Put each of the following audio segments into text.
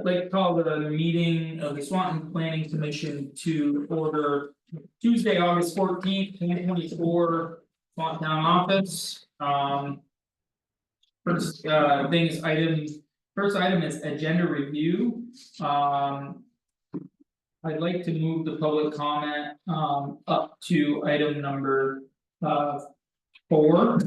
Like to call the meeting of the Swanton Planning Commission to order Tuesday, August 14th, 2024. Swanton Town Office, first first item is agenda review, I'd like to move the public comment up to item number 4.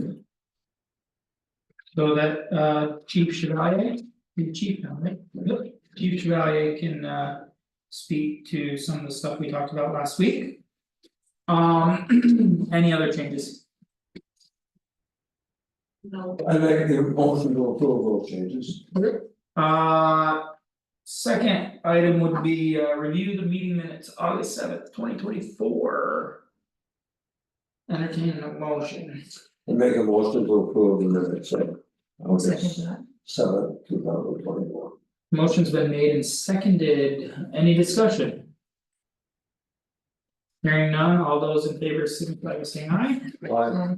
So that Chief Chevalier, the chief now, right? Yep. Chief Chevalier can speak to some of the stuff we talked about last week. Any other changes? No. I make the motion to approve those changes. Second item would be review the meeting minutes August 7th, 2024. Entertain a motion. I make a motion to approve the minutes of August Second that. 7th, 2024. Motion's been made and seconded, any discussion? Hearing none, all those in favor signify by saying aye. Aye.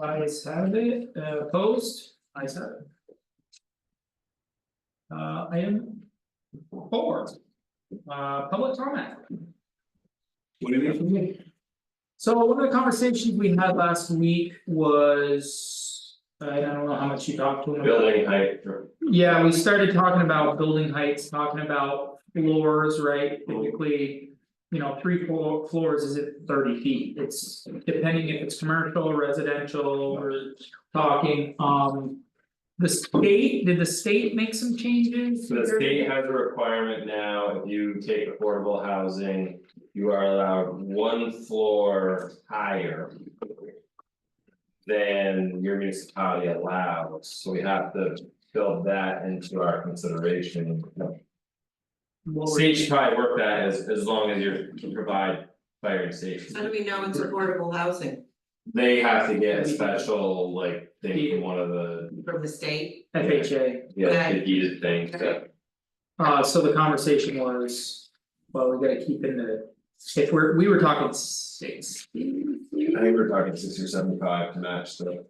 Ayes have it, opposed, ayes have it. Item 4. Public comment. What do you mean from me? So one of the conversations we had last week was, I don't know how much you talked to him. Building height. Yeah, we started talking about building heights, talking about floors, right, typically. 3 floors is at 30 feet, it's depending if it's commercial, residential, we're talking, the state, did the state make some changes? The state has a requirement now, if you take affordable housing, you are allowed 1 floor higher. Than your municipality allows, so we have to build that into our consideration. State should probably work that as long as you can provide fire and safety. How do we know it's affordable housing They have to get a special thing from one of the, from the state? FHA, the heated things that. So the conversation was, well, we gotta keep in the, if we were talking 6. I think we're talking 60 or 75 to match the.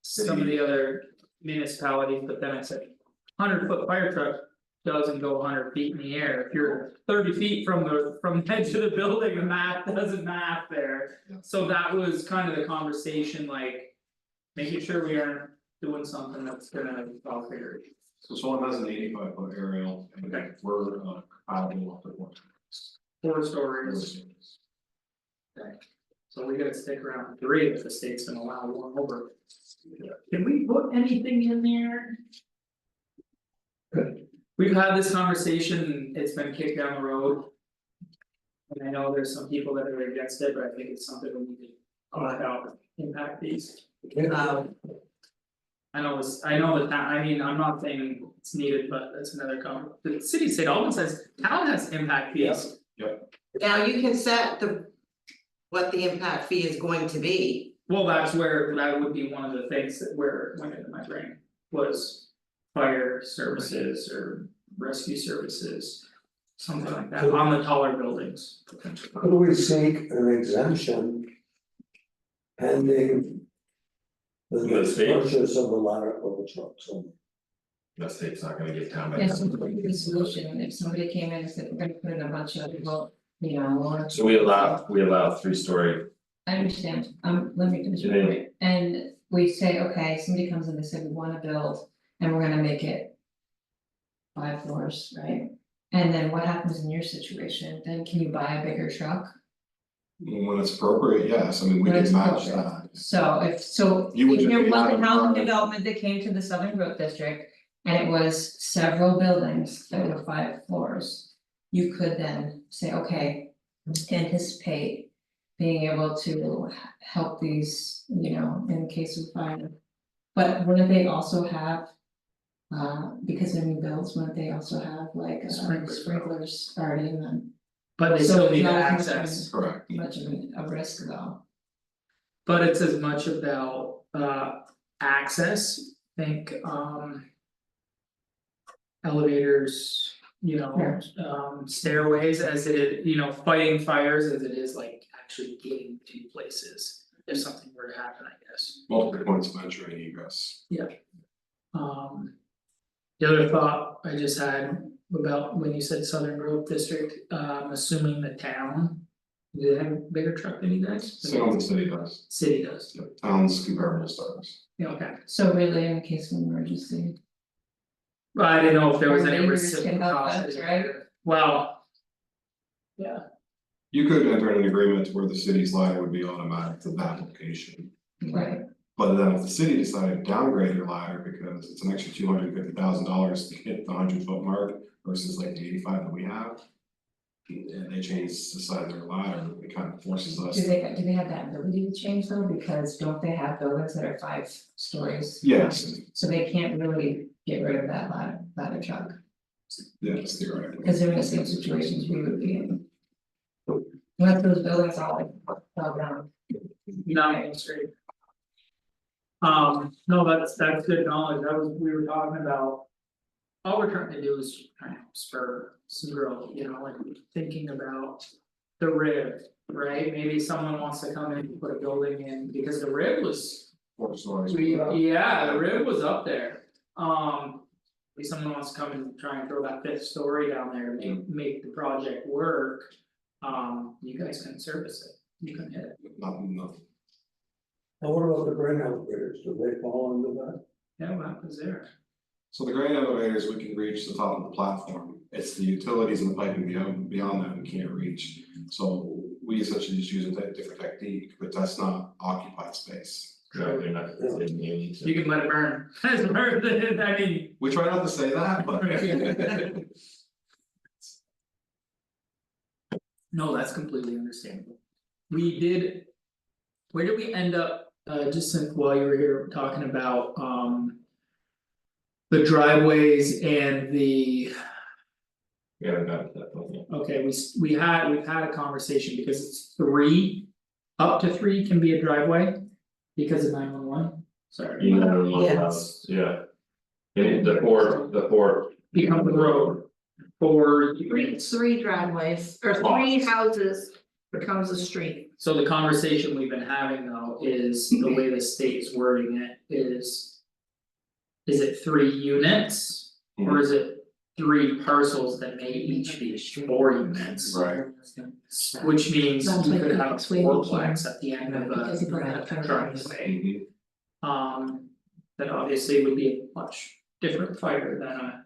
Some of the other municipalities, but then I said. 100-foot fire truck doesn't go 100 feet in the air, if you're 30 feet from the edge of the building, the math doesn't math there. Yeah. So that was kind of the conversation, making sure we aren't doing something that's gonna fall fair. So someone has an 85-foot aerial and we're compatible up to 1. 4 stories. Okay. So we gotta stick around 3 if the state's gonna allow 1 over. Can we put anything in there? We've had this conversation, it's been kicked down the road. And I know there's some people that are against it, but I think it's something we need to talk about, impact fees. I know the town, I mean, I'm not saying it's needed, but that's another the city of St. Albans says town has impact fees. Now you can set what the impact fee is going to be. Well, that's where, that would be one of the things that where it went into my brain was. Fire services or rescue services. Something like that on the taller buildings. Could we seek an exemption? Pending. The state? Purchase of the ladder of the trucks. The state's not gonna get town by Yes, town. it would be the solution, if somebody came in and said, we're gonna put in a bunch of, or. So we allow 3-story, I understand, let me finish my Yeah. point, and we say, okay, somebody comes in and say, we wanna build, and we're gonna make it. 5 floors, right? And then what happens in your situation, then can you buy a bigger truck? When it's appropriate, yes, I mean, we When it's can match appropriate. that. So if You would just there be was a having housing cars. development that came to the Southern Growth District. And it was several buildings that were 5 floors. You could then say, okay, anticipate being able to help these, in case of fire. But wouldn't they also have? Because they're new builds, wouldn't they also have sprinklers already in them? But they So still it's need not as access, Correct. Much of a risk though. but it's as much about access, I think elevators, stairways as it is, fighting fires as it is actually getting to places. if something were to happen, I guess. Multiple points of entry and egress. The other thought I just had about when you said Southern Grove District, assuming the town. Do they have a bigger truck than you guys? Same the city does, City does, Yep, towns comparable size. yeah, okay, So really in case of emergency. well, I didn't know if there was Our any neighbors can help us, reciprocity, right? well. Yeah, You could enter an agreement where the city's ladder would be automatic to that location. Right, But then if the city decided to downgrade their ladder because it's an extra $250,000 to hit the 100-foot mark versus like the 85 that we have. And they change the size of their ladder, it kind of forces us. do they have that ability to change though, because don't they have buildings that are 5 stories? Yes, So they can't really get rid of that ladder truck, yes, theoretically. because they're in the same situations we would be in. Let those buildings all fell down. no, that's great. No, that's good knowledge, that was, we were talking about. All we're trying to do is trying to spur some growth, you know, like thinking about. The rib, right, maybe someone wants to come in and put a building in, because the rib was. 4 stories. Yeah, the rib was up there, maybe someone wants to come and try and throw that 5th story down there to make the project work. You guys can service it, you can hit it, Nothing. Now, what about the grain elevators, do they fall under that? yeah, what happens there? So the grain elevators, we can reach the top of the platform, it's the utilities and the piping beyond that we can't reach. So we essentially just use a different technique, but that's not occupied space. Right, they're not, they need to. You can let it burn, it's burn, I mean. We try not to say that, but. No, that's completely understandable. We did. Where did we end up, just since while you were here talking about, the driveways and the, We haven't gotten to that point yet. okay, we've had a conversation because it's 3. Up to 3 can be a driveway. Because of 911, sorry. You know, Yes. yeah. And the four. Become the road. For Three driveways, or three houses becomes a street. So the conversation we've been having though is the way the state is wording it is. Is it 3 units? Or is it 3 parcels that may each be 4 units? Right. Which means Sounds you like could the have a next way we can- fourplex at the end of Because you put that a front driveway. Mhm. That obviously would be a much different fire than a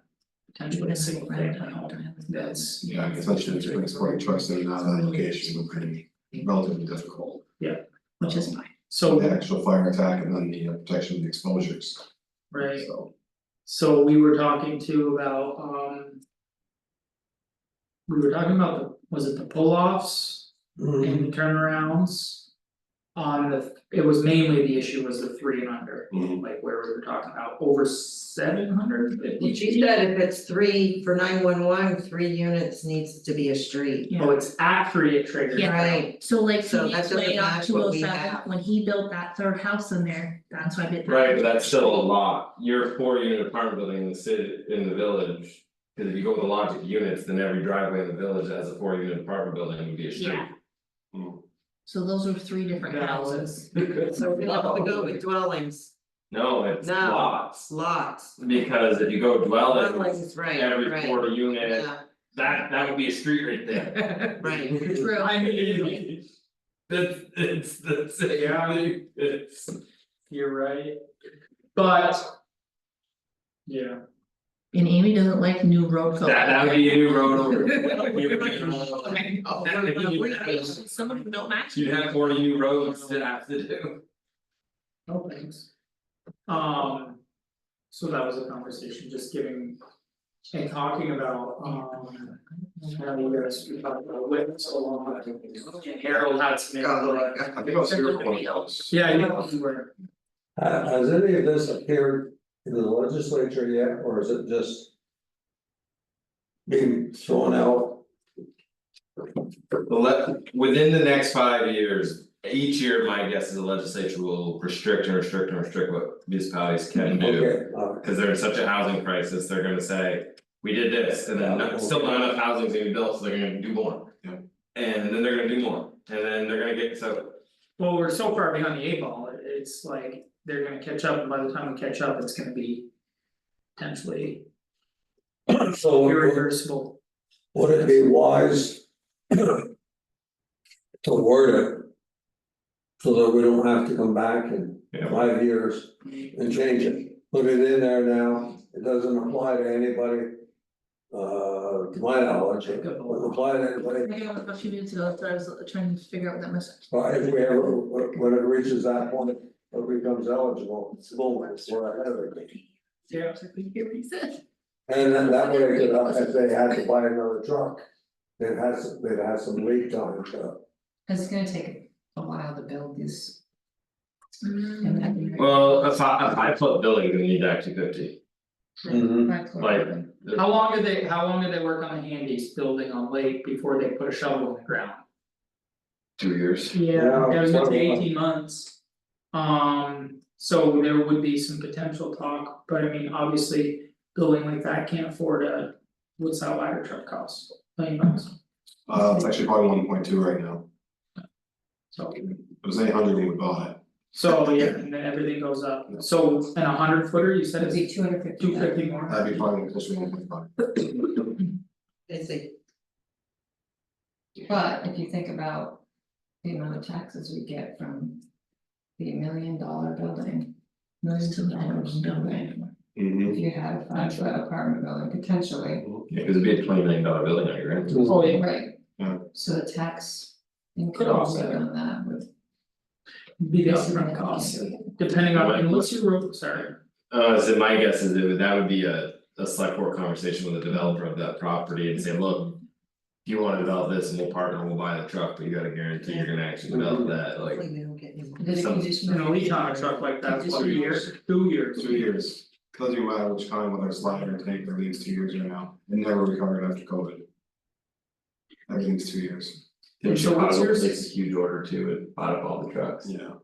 potentially a single family home, that's. Yeah, essentially it's transporting trucks in and out of that location would be relatively difficult. Which is fine. So, The actual fire attack and then the protection of the exposures, right, so. so we were talking too about, we were talking about the, was it the pull-offs and the turnarounds? On the, it was mainly the issue was the 3 and under, Mhm. like where we were talking about over 750 Well, she said if it's 3 for 911, 3 units needs to be a street. Oh, it's at 3 it triggers. Yeah. Right, So like So he that doesn't laid off match two what oh we seven, have. when he built that 3rd house in there, that's why I did that. Right, but that's still a lot, your 4-unit apartment building in the city, in the village. Cause if you go with the logic of units, then every driveway in the village that has a 4-unit apartment building would be a street. Yeah. Mm. So those are 3 different Yeah. houses. so we have to go with dwellings, No, it's No. lots, lots. because if you go dwelling, Dwellings, right, every right, 40 unit, yeah, that would be a street right there. right. True. I mean, That's Yeah. it's. you're right, but. Yeah, And Amy doesn't like new road code. That would be a new road over. Some of them don't match. You'd have 40 new roads to have to do. no thanks. So that was a conversation, just giving. And talking about, how you guys we talked about witness so long, and Harold had some Oh my input. God. I think I'll see your point. Yeah, you were, Has any of this appeared in the legislature yet, or is it just? Being thrown out? Within the next 5 years, each year, my guess is the legislature will restrict what municipalities can do. Okay, Cause they're in such a housing crisis, they're gonna say, we did this, and then still not enough housing's gonna be built, so they're gonna do more. Yeah. And then they're gonna do more, and then they're gonna get, so. Well, we're so far behind the 8 ball, it's like they're gonna catch up, and by the time we catch up, it's gonna be. Potentially So irreversible. would it be wise? To word it. So that we don't have to come back in Yeah. 5 years and change it, put it in there now, it doesn't apply to anybody. To my knowledge, it doesn't apply to anybody, I got a few minutes ago, so I was trying to figure out what that message. but if we ever, when it reaches that point, it becomes eligible, boom, we're ahead of it. Yeah. I couldn't hear what he said. And then that way, if they had to buy another truck, they'd have some lead time, Cause it's gonna take a while to build these. Mm. and that'd be very- Well, a 5 foot building is gonna need that 250. Mhm. Five floor Like- building. How long do they work on the handies building on lake before they put a shovel in the ground? 2 years. Yeah, It was gonna take well, 18 months. So there would be some potential talk, but I mean, obviously, building like that can't afford what's that ladder truck cost? $1 million. It's actually probably 1.2 right now, So, it was 800 when we bought it. so yeah, and then everything goes up, so in 100 footer, you said It'd it's be 250. 250 more? That'd be probably closer to 1.5. Is it, But if you think about the amount of taxes we get from the $1 million building. Millions of dollars building, if you had a 5 foot apartment building potentially, Yeah, cause it'd be a $20 million building on your end. Oh, yeah, right? Yeah. So the tax Could income offset it. on that would. be the upfront cost, depending on, and what's your road, sorry. So my guess is that would be a select board conversation with the developer of that property and say, look. If you wanna develop this and we'll partner, we'll buy the truck, but you gotta guarantee you're gonna actually develop that, like. hopefully they don't get any more. There's a Some- conditional. You know, lead time a truck like that, what, a year, 2 years? 2 years, doesn't matter which kind, whether it's ladder or tank, everything's 2 years right now, it never recovered after COVID. Everything's 2 years, In So what's Chicago, yours? placed a huge order too, and bought up all the trucks. yeah.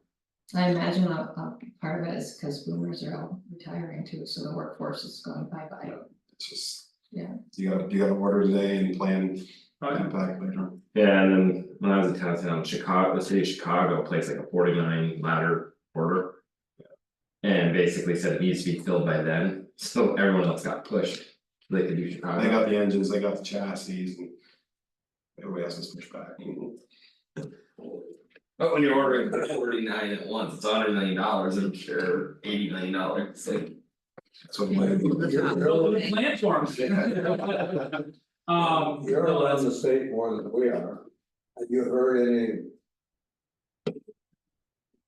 I imagine a part of it is because boomers are all retiring too, so the workforce is going bye-bye. It's just. Yeah. You gotta order today and plan Oh, yeah. impact later. Yeah, and then when I was in town, Chicago, the city of Chicago placed like a 49 ladder order. And basically said it needs to be filled by then, so everyone else got pushed, they could do Chicago. They got the engines, they got the chassis and. Everybody else is pushed back. But when you're ordering 49 at once, it's $100 million, I'm sure $80 million, so. That's what. my- The plan for 'em. You're No, around that's- the state more than we are. Have you heard any?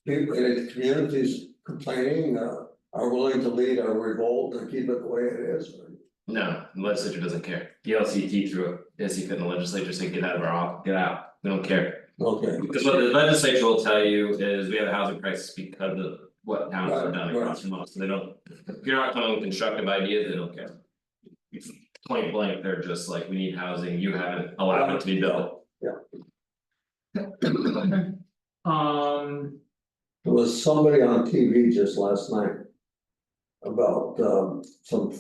People, any communities complaining, are willing to lead a revolt and keep it the way it is? No, the legislature doesn't care, the LCT threw it, as he fit in the legislature, said get out of our office, get out, we don't care. Okay, Because what the legislature will tell you is we have a housing crisis because of what towns have done across from us, so they don't, if you're not coming with constructive ideas, they don't care. It's point blank, they're just like, we need housing, you haven't allowed it to be built. there was somebody on TV just last night. About some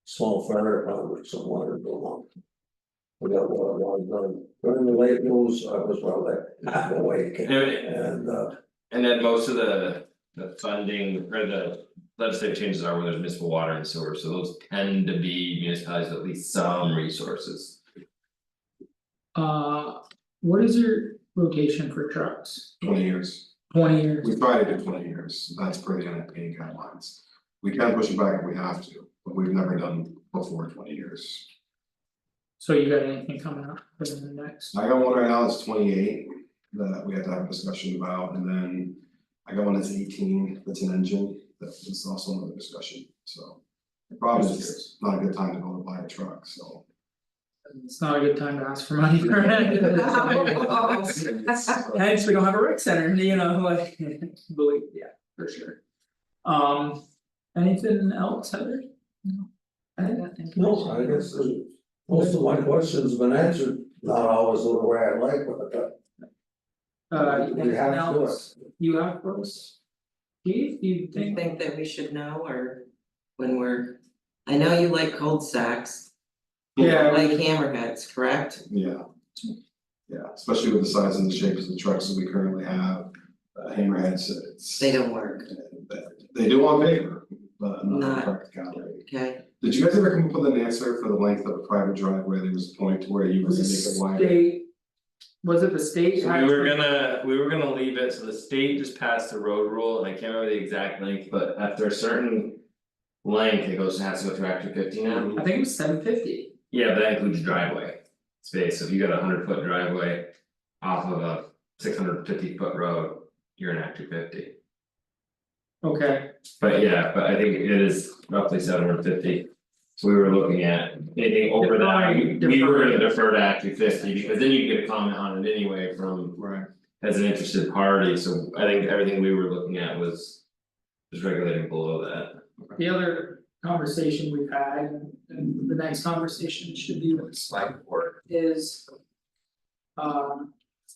small fire department somewhere in Vermont. Forgot what it was, during the late news, I was probably half awake and And then most of the funding or the legislative changes are where there's municipal water and sewer, so those tend to be municipalities with at least some resources. what is your rotation for trucks? 20 years, 20 years? we try to do 20 years, that's per the NFPA guidelines. We can push it back if we have to, but we've never done before 20 years. So you got anything coming up for the next? I got one right now that's 28 that we have to have a discussion about, and then I got one that's 18, that's an engine, that is also another discussion, so. The problem is it's not a good time to go to buy a truck, so. It's not a good time to ask for money for it. Hence, we don't have a rec center, you know, like, believe, yeah, for sure. Anything else, Heather? No. no, I guess most of my questions have been answered, not always the way I like, but. We Anything have to do it. else you have for us? Keith, you Do you think? think that we should know, or when we're, I know you like cul-de-sacs. You Yeah. like hammerheads, correct? Yeah. Yeah, especially with the size and the shapes of the trucks that we currently have, hammerheads, it's. They don't work, They do on paper, but not Not- in practicality. okay? Did you guys ever come up with an answer for the length of a private driveway? There was a point where you Was could it make it wider. state? Was it the state? So we were gonna leave it, so the state just passed a road rule, and I can't remember the exact length, but after a certain. Length, it goes, has to go through Act 250 now. I think it was 750. Yeah, but that includes driveway space, so if you got a 100-foot driveway off of a 650-foot road, you're in Act 250. Okay, But yeah, but I think it is roughly 750. So we were looking at anything over that, we were gonna defer to Act 250, because then you can get a comment on it anyway from. Right. As an interested party, so I think everything we were looking at was. Was regulating below that. the other conversation we've had, and the next conversation should be with the select board is.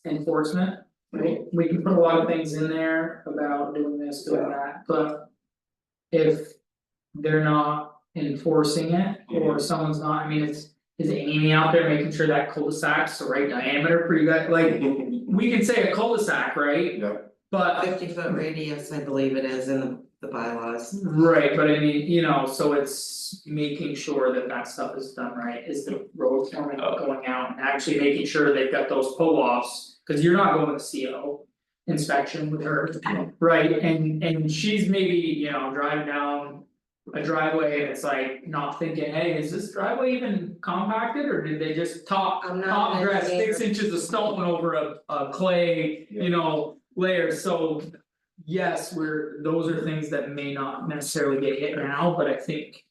Enforcement, right? We can put a lot of things in there about doing this, doing that, but. If they're not enforcing it, or someone's not, I mean, is Amy out there making sure that cul-de-sac's the right diameter for you guys, like. We can say a cul-de-sac, right? Yep. But 50-foot radius, I believe it is in the bylaws. right, but I mean, you know, so it's making sure that that stuff is done right, is the road foreman going out and actually making sure they've got those pull-offs. Cause you're not going to CO inspection with her, right, and she's maybe, you know, driving down. A driveway and it's like not thinking, hey, is this driveway even compacted, or did they just top I'm not an dress engineer. 6 inches of stone over a clay, Yeah. you know, layer, so. Yes, those are things that may not necessarily get hit now, but I think.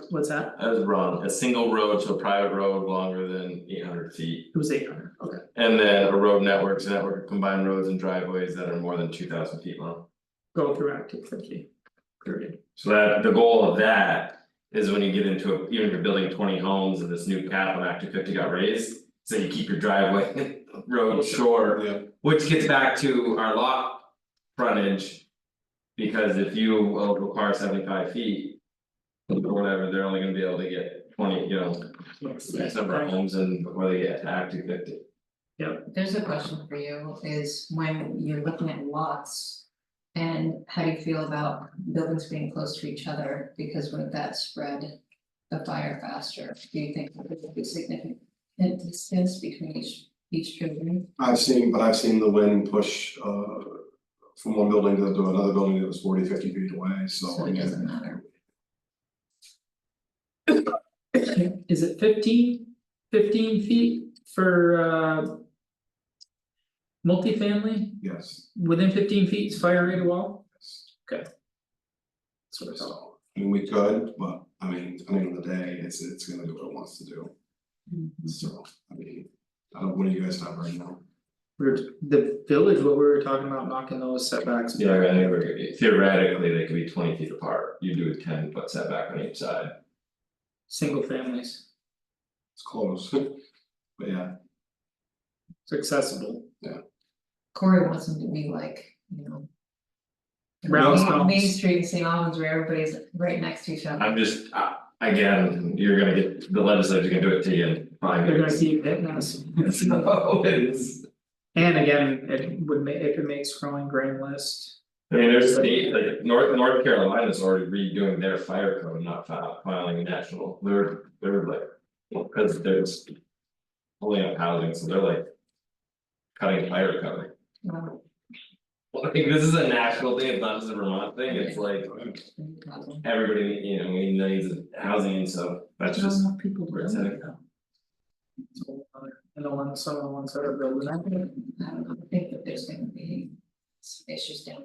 What's that? I was wrong, a single road to a private road longer than 800 feet. It was 800, okay. And then a road network's a network of combined roads and driveways that are more than 2,000 feet long. Go through Act 250. Period. So that the goal of that is when you get into a, even if you're building 20 homes and this new cap on Act 250 got raised. So you keep your driveway road short, Yeah. which gets back to our lot frontage. Because if you require 75 feet. Or whatever, they're only gonna be able to get 20, you know, X number of homes in before they get to Act 250. There's a question for you, is when you're looking at lots. And how do you feel about buildings being close to each other, because wouldn't that spread the fire faster? Do you think there would be significant distance between each building? I've seen the wind push from one building to another building that was 40-50 feet away, so So it doesn't matter. Is it 15 feet for multifamily, yes. within 15 feet is fire rated wall? That's what I thought. So, I mean, we could, but I mean, depending on the day, it's gonna do what it wants to do, so, I mean. What do you guys have right now? The village, what we were talking about, knocking those setbacks. Yeah, I think theoretically, they could be 20 feet apart, you do a 10-foot setback on each side. Single families, It's close, but yeah, it's accessible. Corey wants them to be like, you know. Brownstones. Main Street in St. Albans where everybody's right next to each other. I'm just, again, you're gonna get, the legislature's gonna do it to you in 5 They're gonna minutes. keep hitting us. So it's. And again, it would make, if it makes growing grain list. I mean, there's state, like North Carolina's already redoing their fire code, not filing a national, they're like. Cause there's. Pulling up housing, so they're like. Cutting fire code. Wow. Like, this is a national thing, it's not just a Vermont thing, it's like everybody, you know, we needs housing and so that's Not just. enough people where it's building headed. it though. And the ones, some of the ones that are building, I don't know, I think that there's gonna be issues down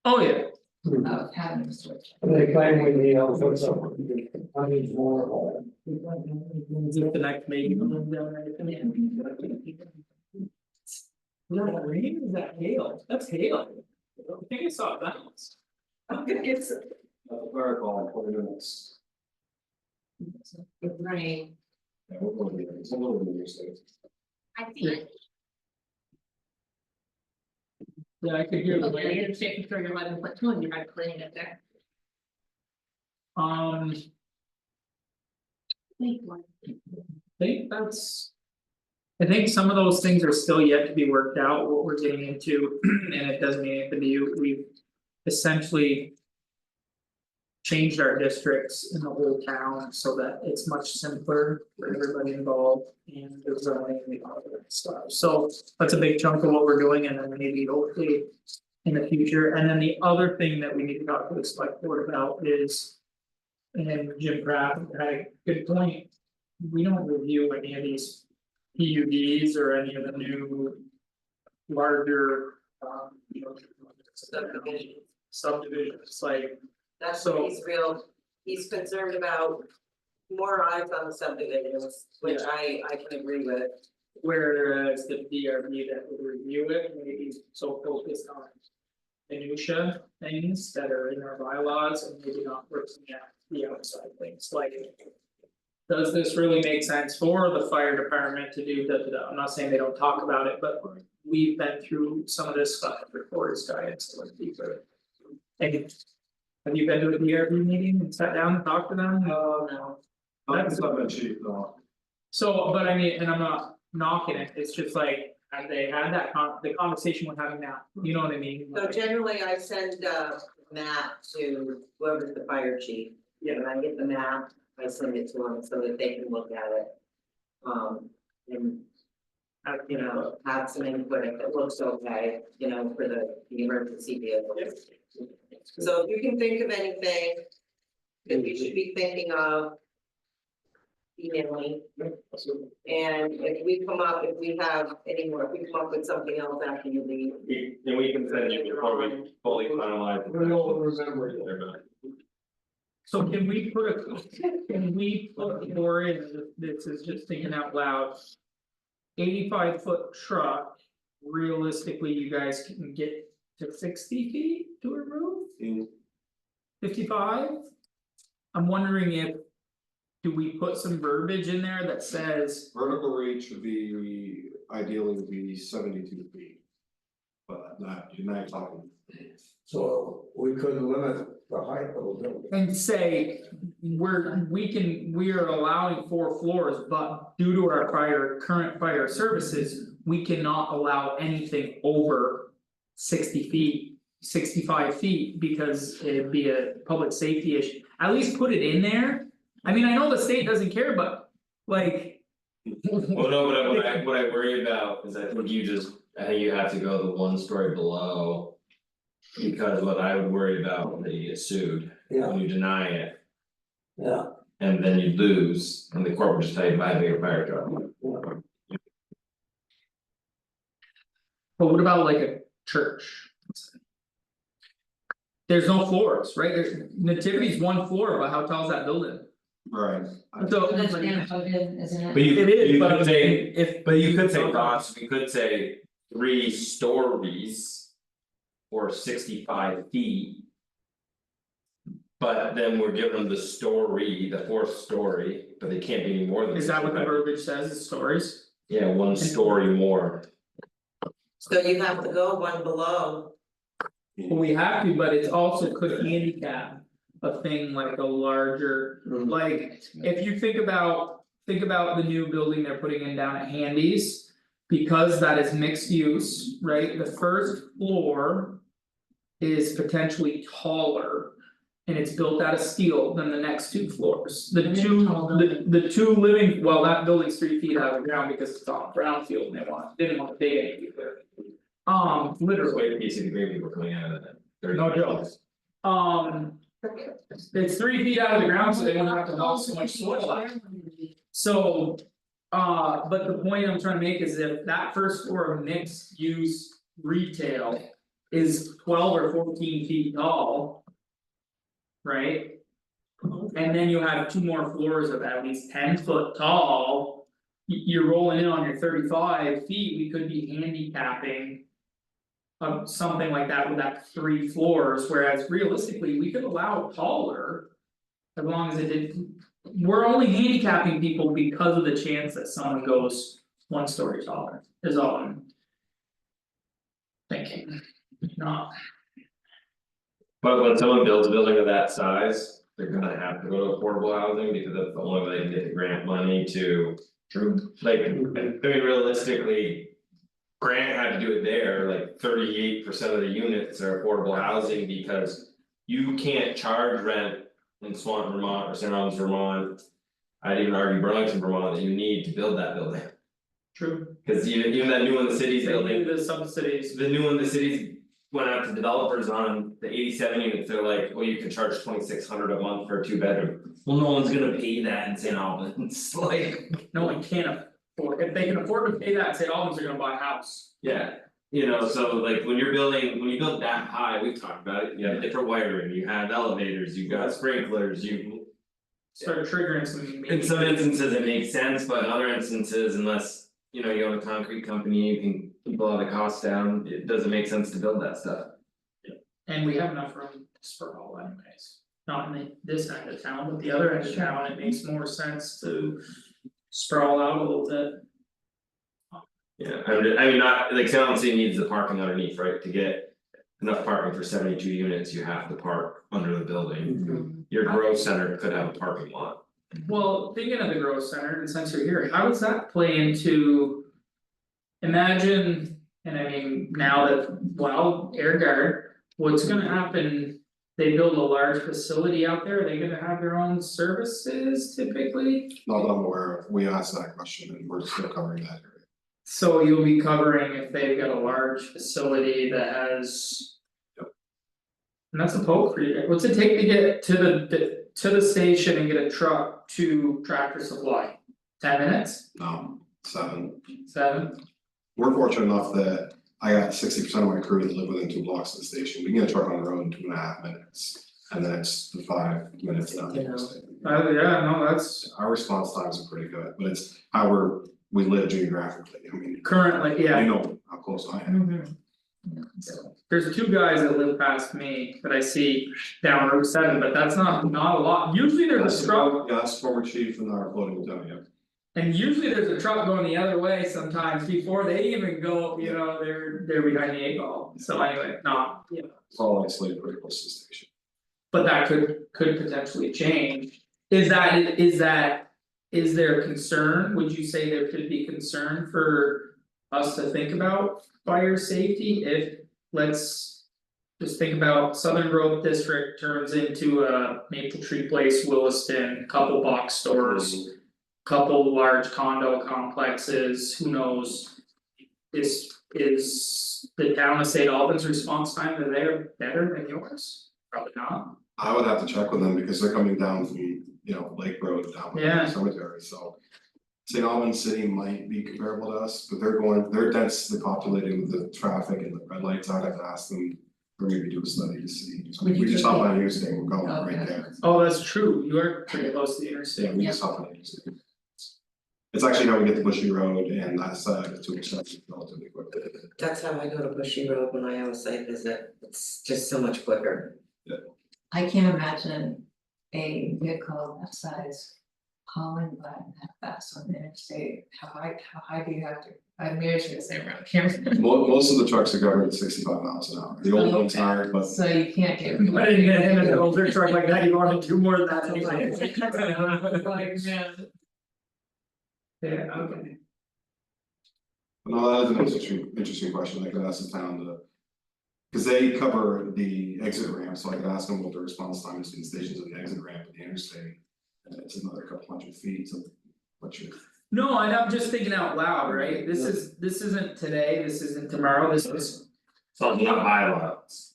oh yeah, of having to switch. They claim we need to put some, I need more. If the next meeting. No, rain, is that hail? That's hail. I think I saw it bounce. It's fire call in 20 minutes. rain. Yeah, we're going to be, it's a little bit of these things. I think. Yeah, I could hear the Okay, rain. you're taking for your 11-foot two and you're not putting it there. I Think one. think that's. I think some of those things are still yet to be worked out, what we're getting into, and it doesn't mean anything to you, we've essentially. Changed our districts in the whole town so that it's much simpler for everybody involved and the zoning and all of that stuff, so. That's a big chunk of what we're doing, and then maybe hopefully in the future, and then the other thing that we need to talk to the select board about is. And Jim Pratt had a good point, we don't review any of these. PUDs or any of the new. Larger, you know. Subdivisions, like, That's So- what he's concerned about. More eyes on the subdivisions, which I can agree with. whereas the DRB that would review it, maybe so focused on. Minutia things that are in our bylaws and maybe not looking at the outside things like. Does this really make sense for the fire department to do da? I'm not saying they don't talk about it, but we've been through some of this stuff for Corey's guidance to look deeper. Have you been to a DRB meeting and sat down and talked to them? No. That's not cheap though. So, but I mean, and I'm not knocking it, it's just like, have they had that the conversation we're having now, you know what I mean? So generally I send map to whoever's the fire chief. Yeah. When I get the map, I send it to them so that they can look at it. And you know, have some input if it looks okay, you know, for the emergency vehicles. So if you can think of anything that we should be thinking of. Email me, and if we have any more, if we come up with something else after you leave. We can send you before we fully finalize. So can we put more in, this is just thinking out loud. 85-foot truck, realistically, you guys can get to 60 feet to a roof? 55? I'm wondering if. Do we put some verbiage in there that says, Vertical reach would be ideally would be 72 feet. But you're not talking. So we could limit the height of the building. and say. We are allowing 4 floors, but due to our current fire services, we cannot allow anything over. 60 feet, 65 feet, because it'd be a public safety issue, at least put it in there. I mean, I know the state doesn't care, but like. Well, no, what I worry about is I think you have to go the 1 story below. Because what I would worry about is that you get sued Yeah, when you deny it, yeah, and then you lose, and the court will just tell you to buy a bigger fire truck. yeah. But what about like a church? There's no floors, right? Nativity's 1 floor, but how tall is that building? Right. So. That's grandfathered, isn't it? But you It is, but could say, if. but you could say Ross, we could say 3 stories. Or 65 feet. But then we're giving them the 4th story, but they can't be any more than. Is that what the 65. verbiage says, is stories? Yeah, 1 story more. So you have to go one below. Well, we have to, but it's also could handicap a thing like a larger, like, if you think about the new building they're putting in down at Handy's. Because that is mixed use, right, the first floor. Is potentially taller. And it's built out of steel than the next 2 floors, the It is two, tall building. the 2 living, well, that building's 3 feet out of the ground because it's on brownfield and didn't want to dig any further. Literally. Wait till you see the green people coming out of that. No joke. It's 3 feet out of the ground, so they don't have to haul so much soil out. So. But the point I'm trying to make is if that first floor of mixed use retail. Is 12 or 14 feet tall. Right? And then you have 2 more floors of at least 10 foot tall. You're rolling in on your 35 feet, we could be handicapping. Something like that with that 3 floors, whereas realistically, we could allow taller. As long as it did, we're only handicapping people because of the chance that someone goes 1 story taller, is all I'm. Thinking. Not. But when someone builds a building of that size, they're gonna have to go to affordable housing because that's the only way they can get the grant money to True. Like, I mean, realistically. Grant had to do it there, like 38% of the units are affordable housing because. You can't charge rent in Swanton, Vermont or St. Albans, Vermont. I'd even argue Burlington, Vermont, that you need to build that building. True. Cause even that new one, the city's They building, do the subsidies. the new one, the city's. Went out to developers on the 87 units, they're like, well, you can charge 2,600 a month for a 2-bedroom. Well, no one's gonna pay that in St. Albans, like. No one can afford, if they can afford to pay that, St. Albans are gonna buy a house. Yeah, so like when you build that high, we've talked about it, you have different wiring, you have elevators, you got sprinklers, you. Start triggering some. In some instances, it makes sense, but in other instances, unless. You own a concrete company, you can keep a lot of costs down, it doesn't make sense to build that stuff. And we have enough room to sprawl anyways, not in this end of town, but the other end of town, it makes more sense to. Sprawl out a little bit. Yeah, I mean, not, like, St. Albans City needs the parking underneath, right, to get. Enough parking for 72 units, you have to park under the building. Your growth center could have a parking lot. Well, thinking of the growth center, and since you're here, how does that play into? Imagine, and I mean, now that, well, air guard, what's gonna happen? They build a large facility out there, are they gonna have their own services typically? Not that I'm aware of, we asked that question and we're still covering that area. So you'll be covering if they've got a large facility that has. Yep. And that's a poke for you, what's it take to get to the station and get a truck to Tractor Supply? 10 minutes? No, 7. 7? We're fortunate enough that I got 60% of my crew that live within 2 blocks of the station, we can get a truck on the road in 2.5 minutes. And then it's the 5 minutes down to the station. Yeah, no, that's Our response times are pretty good, but it's how we live geographically, I mean. currently, yeah. You know how close I am. So, there's 2 guys that live past me that I see down Route 7, but that's not a lot, usually there's a truck. Yeah, that's former chief and our floating lieutenant, yeah. And usually there's a truck going the other way sometimes before they even go, they're behind the 8 ball, so anyway, not, It's all isolated pretty close to the station. But that could potentially change. Is there concern, would you say there could be concern for us to think about fire safety if, let's. Just think about Southern Grove District turns into a Maple Tree Place, Williston, couple box stores. Couple large condo complexes, who knows? Is the town of St. Albans response time, are they better than yours? Probably not. I would have to check with them because they're coming down from, Lake Road down to Yeah. the cemetery, so. St. Albans City might be comparable to us, but they're densely populated with the traffic and the red lights, I'd have to ask them. Or maybe do a study to see, we just hop on Houston, we're going right there, Oh, that's true, you are pretty close to the yeah, interstate. we just hop on Houston. It's actually how we get to Bushy Road and that side of 2% relatively quickly. That's how I go to Bushy Road when I have a site visit, it's just so much quicker. I can't imagine a vehicle that size hauling by that fast on the interstate, how high do you have to? I'm usually the same around here. Most of the trucks are covered at 65 miles an hour, the old ones aren't, but. So you can't get. But in an older truck like that, you want to do more than that anyway. Like, man. Yeah, okay. No, that is an interesting question, I could ask the town to. Cause they cover the exit ramp, so I could ask them what the response time is between stations and the exit ramp of the interstate. And it's another couple hundred feet, so what's your. No, and I'm just thinking out loud, right? This isn't today, this isn't tomorrow, this is. Something not bylaws.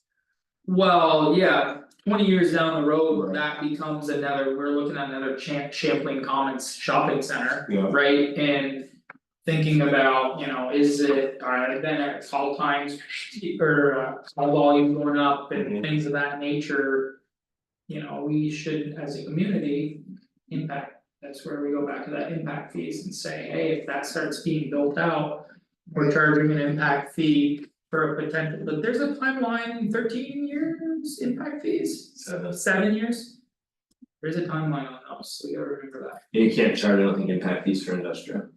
Well, yeah, 20 years down the road, Right. that becomes another, we're looking at another Champlain Commons shopping center, Yeah, right? And. Thinking about, is it, then at call times or call volume going up and Mhm. things of that nature. We should, as a community, impact, that's where we go back to that impact fees and say, hey, if that starts being built out. We're charging an impact fee for a potential, but there's a timeline, 13 years impact fees, 7 years. There's a timeline on those, so you gotta remember that. You can't charge, I don't think, impact fees for industrial.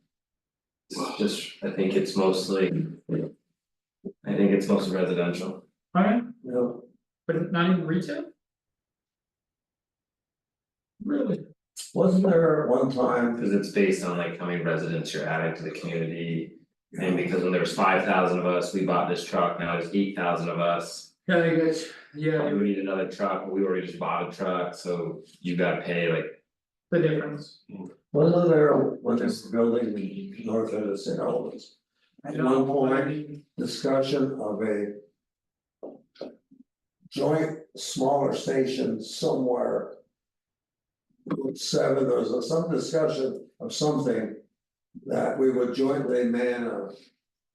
It's just, I think it's mostly. I think it's mostly residential. Alright, Yeah. but not even retail? Really? Wasn't there at one time, Cause it's based on like how many residents you're adding to the community. And because when there was 5,000 of us, we bought this truck, now there's 8,000 of us. Yeah, I guess, yeah, We need another truck, but we already just bought a truck, so you gotta pay like. the difference. wasn't there when this building north of the St. Albans? I At know, one but I point, mean, discussion of a. Joint smaller station somewhere. Route 7, there was some discussion of something. That we would jointly man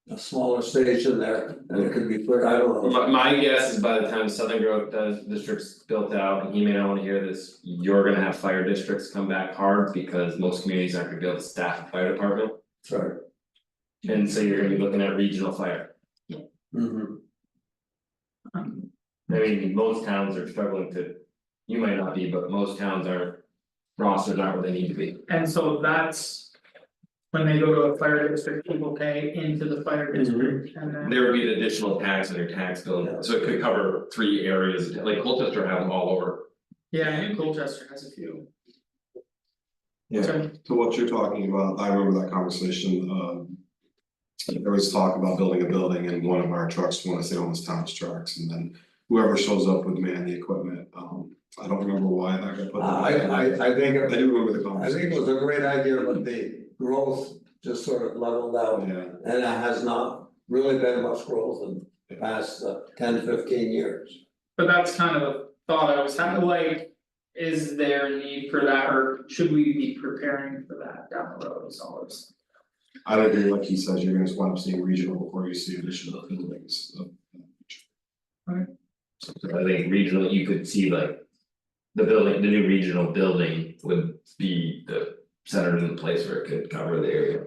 a smaller station there, and it could be put, I don't know. My guess is by the time Southern Growth district's built out, and he may not wanna hear this, you're gonna have fire districts come back hard because most communities aren't gonna be able to staff a fire department. Sorry. And so you're gonna be looking at regional fire. Mhm. I mean, most towns are struggling to, you might not be, but most towns aren't. Rosters aren't where they need to be. and so that's. When they go to a fire district, people pay into the fire district and then. There would be an additional tax on your tax bill, so it could cover 3 areas, like Colchester has them all over. Yeah, I think Colchester has a few. Yeah, So, so what you're talking about, I remember that conversation, there was talk about building a building and one of our trucks wanna sit on this town's trucks, and then whoever shows up would man the equipment, I don't remember why that got put. I think, I do remember the I conversation. think it was a great idea, but the growth just sort of leveled out. Yeah, And it has not really been much growth in the past 10-15 years. but that's kind of the thought I was having, like. Is there a need for that, or should we be preparing for that down the road, is always. I would agree, like he says, you're gonna wind up seeing regional before you see additional buildings. So I think regional, you could see like. The building, the new regional building would be the center in the place where it could cover the area.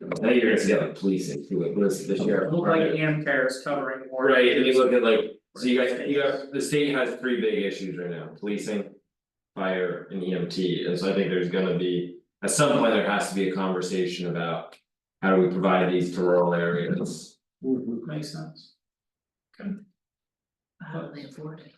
I think you're gonna see like policing too, like the sheriff. Look like department. Amcare is covering more. Right, and you look at like, so you got, the state has 3 big issues right now, policing. Fire and EMT, and so I think there's gonna be, at some point, there has to be a conversation about. How do we provide these to rural areas? Mhm. Makes sense. How do they afford it?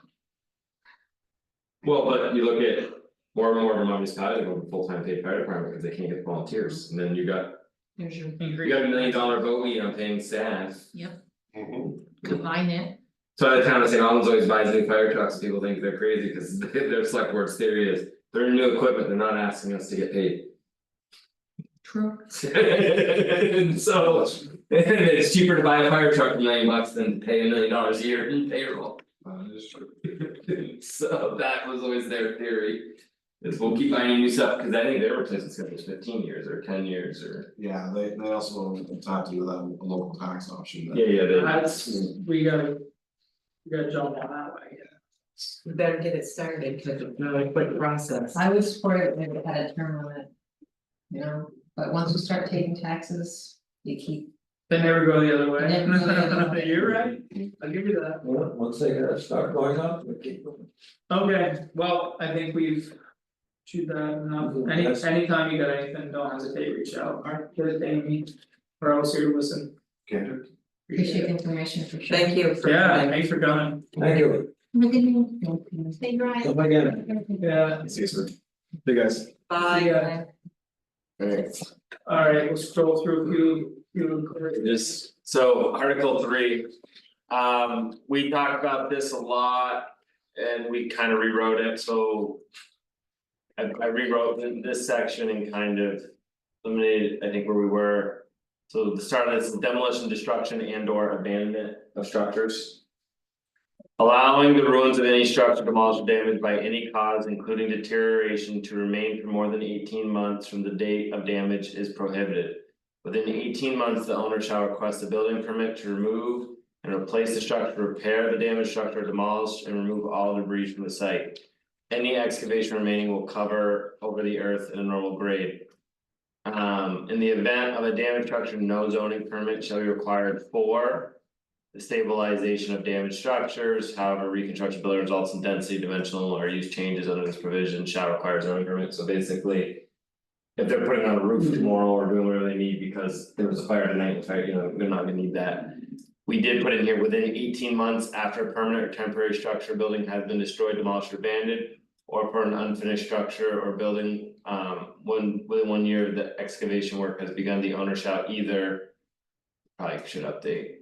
Well, but you look at more and more of municipalities go to full-time paid fire department because they can't get volunteers, and then you got There's your, $1 Increase. million bogey on paying staff. combine it, So the town of St. Albans always buys new fire trucks, and people think they're crazy because their select board's theory is, they're new equipment, they're not asking us to get paid. true, And so, it's cheaper to buy a fire truck for $1 million than pay $1 million a year in payroll. It's true. So that was always their theory, is we'll keep buying new stuff, cause I think their replacement schedule is 15 years or 10 years or. Yeah, they also tapped into that local tax option that. Yeah, they. That's, we gotta. We gotta jump on that way. We better get it started, because it's not a quick process. I would support it if it had a term limit. You know, but once you start taking taxes, you keep, They never go the other way. They never go the other way. You're right, I'll give you that. Well, once they start going up, we keep them. Okay, well, I think we've. Chewed that enough, Yes. anytime you got anything, don't hesitate, reach out, alright, good, Amy. We're always here to listen. Okay. appreciate the information for sure. Thank you for. Yeah, thanks for coming. Thank you. Stay dry. Come again. Yeah, See you soon. Hey, guys. Bye. yeah, alright, we'll scroll through a few. Just, so Article 3. We talked about this a lot. And we kind of rewrote it, so. I rewrote this section and kind of eliminated, I think, where we were. So the start of this is demolition, destruction and or abandonment of structures. Allowing the ruins of any structure demolished or damaged by any cause, including deterioration, to remain for more than 18 months from the date of damage is prohibited. Within 18 months, the owner shall request a building permit to remove and replace the structure, repair the damaged structure, demolish and remove all debris from the site. Any excavation remaining will cover over the earth in a normal grade. In the event of a damaged structure, no zoning permit shall be required for the stabilization of damaged structures. However, reconstruction building results in density, dimensional or use changes under this provision shall require zoning permit. So basically, if they're putting on a roof tomorrow or doing whatever they need because there was a fire tonight, they're not gonna need that. We did put in here within 18 months after a permanent or temporary structure building has been destroyed, demolished or abandoned. or for an unfinished structure or building, when within 1 year the excavation work has begun, the owner shall either. Probably should update.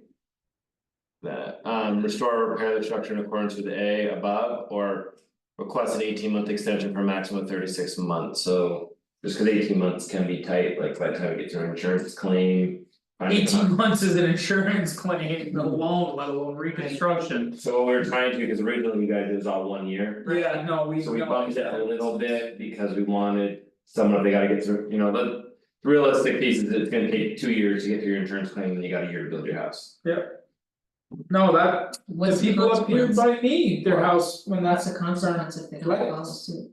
That, restore or repair the structure in accordance with A above, or request an 18-month extension for a maximum of 36 months, so. Just cause 18 months can be tight, like by the time it gets your insurance claim. finding 18 months is an insurance claim alone, let alone reconstruction. So what we were trying to, because originally you guys did was all 1 year. Yeah, no, we. So we bumped it a little bit because we wanted someone, they gotta get through, you know, the realistic piece is it's gonna take 2 years to get through your insurance claim, and you got a year to build your house. No, that, the What's the people up here consequence? by me, their house, when What's that's. the consequence if they don't Right. follow suit?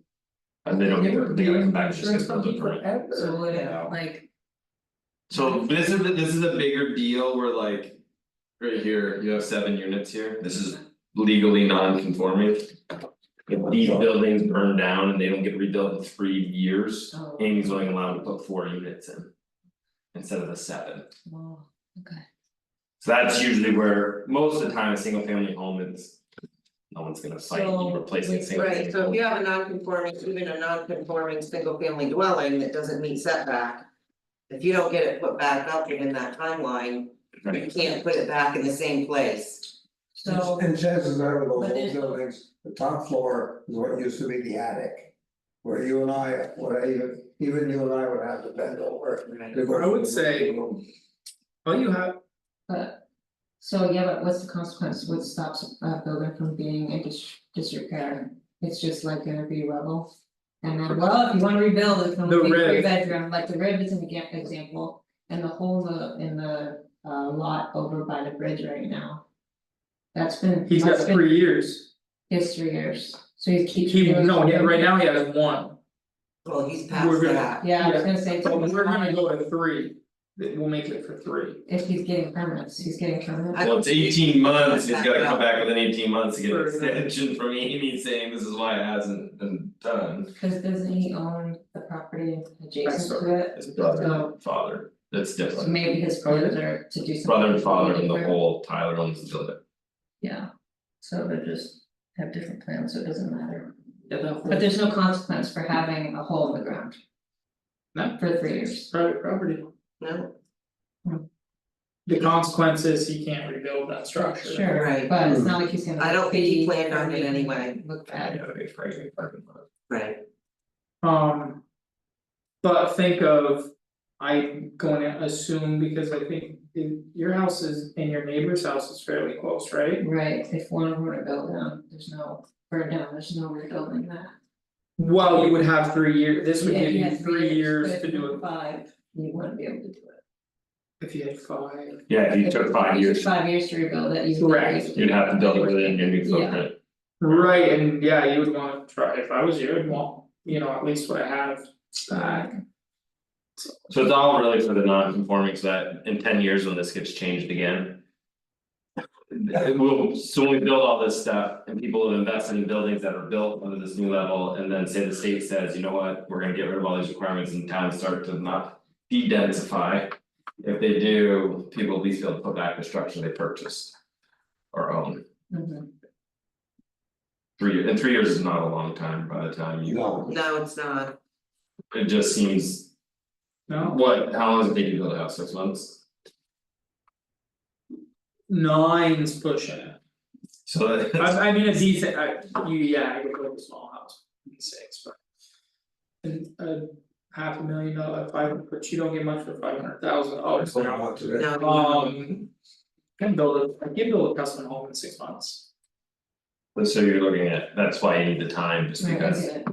And they don't get, they gotta come back and just Insurance get built company for it. forever. So would it, Yeah. like, So this is a bigger deal where like. Right here, you have 7 units here, this is legally non-conforming. If these buildings burn down and they don't get rebuilt in 3 years, oh, Amy's only allowed to put 4 units in. Instead of the 7, well, okay. so that's usually where, most of the time, a single family home is. No one's gonna fight So, you replacing a with- single family Right, so if home. you have a non-conforming, even a non-conforming single family dwelling that doesn't meet setback. If you don't get it put back up within that timeline, you can't put it back in the same place. So, And chances are with those But old there's no- buildings, the top floor is what used to be the attic. Where you and I, even you and I would have to bend over. to go I would through the say- room. Well, you have, but, so yeah, but what's the consequence, what stops a building from being in disrepair? It's just like gonna be rubble. And then, well, if you wanna rebuild, it's gonna The be rib. 3 bedroom, like the rib is an example, and the hole in the lot over by the bridge right now. That's been. he's got that's been- 3 years, He has 3 years, so he keeps. he, doing- no, yeah, right now he has 1. Well, he's We're past gonna- that. Yeah, I was gonna say, So we're gonna fine, go to 3, we'll make it for 3. if he's getting permits, he's getting permits. Well, it's 18 months, he's gotta come Back back within 18 months to get an For- extension from Amy saying this is why it hasn't been done. Cause doesn't he own the property adjacent Right. to it? His brother So- and father, that's So different, maybe his plans are to do something. brother and father and the different. whole Tyler owns the building. Yeah, so they just have different plans, so it doesn't matter, Yeah, that but there's no consequence for having a hole in the ground. No. For 3 years. private property, No, the consequence is he can't rebuild that structure. Sure, Right. but it's not like he's gonna. I don't think he be- planned on it anyway. Look bad. Yeah, they frame parking lot. right, But think of, I'm going to assume, because I think your house is, and your neighbor's house is fairly close, right? Right, if one of them were to go down, there's no, burn down, there's no rebuilding that. Well, you would have 3 years, this would Yeah, give he you had 3 years but to if you do had it, 5, you wouldn't be able to do it. if you had 5. Yeah, if you If took it 5 took years, 5 years to rebuild it, you would. Correct. you'd have to build it within your new Yeah. footprint. Right, and yeah, you would wanna try, if I was you, I'd want, you know, at least what I have back. So it's all really for the non-conforming, so that in 10 years when this gets changed again. It will, so when we build all this stuff and people have invested in buildings that are built under this new level, and then say the state says, you know what, we're gonna get rid of all these requirements and towns start to not de-densify. If they do, people will at least be able to put back the structure they purchased. Or own, Mhm. 3 years, and 3 years is not a long time by the time you. No, no, it's not, It just seems, No, what, how long does it take you to build a house, 6 months? 9's pushing it. So that. I mean, a decent, I could build a small house, 6, but. And $500,000, 5, but you don't get much for $500,000 that's not now. much of it. no. Can build I can build a custom home in 6 months. But so you're looking at, that's why you need the time, just Right, I because. get it.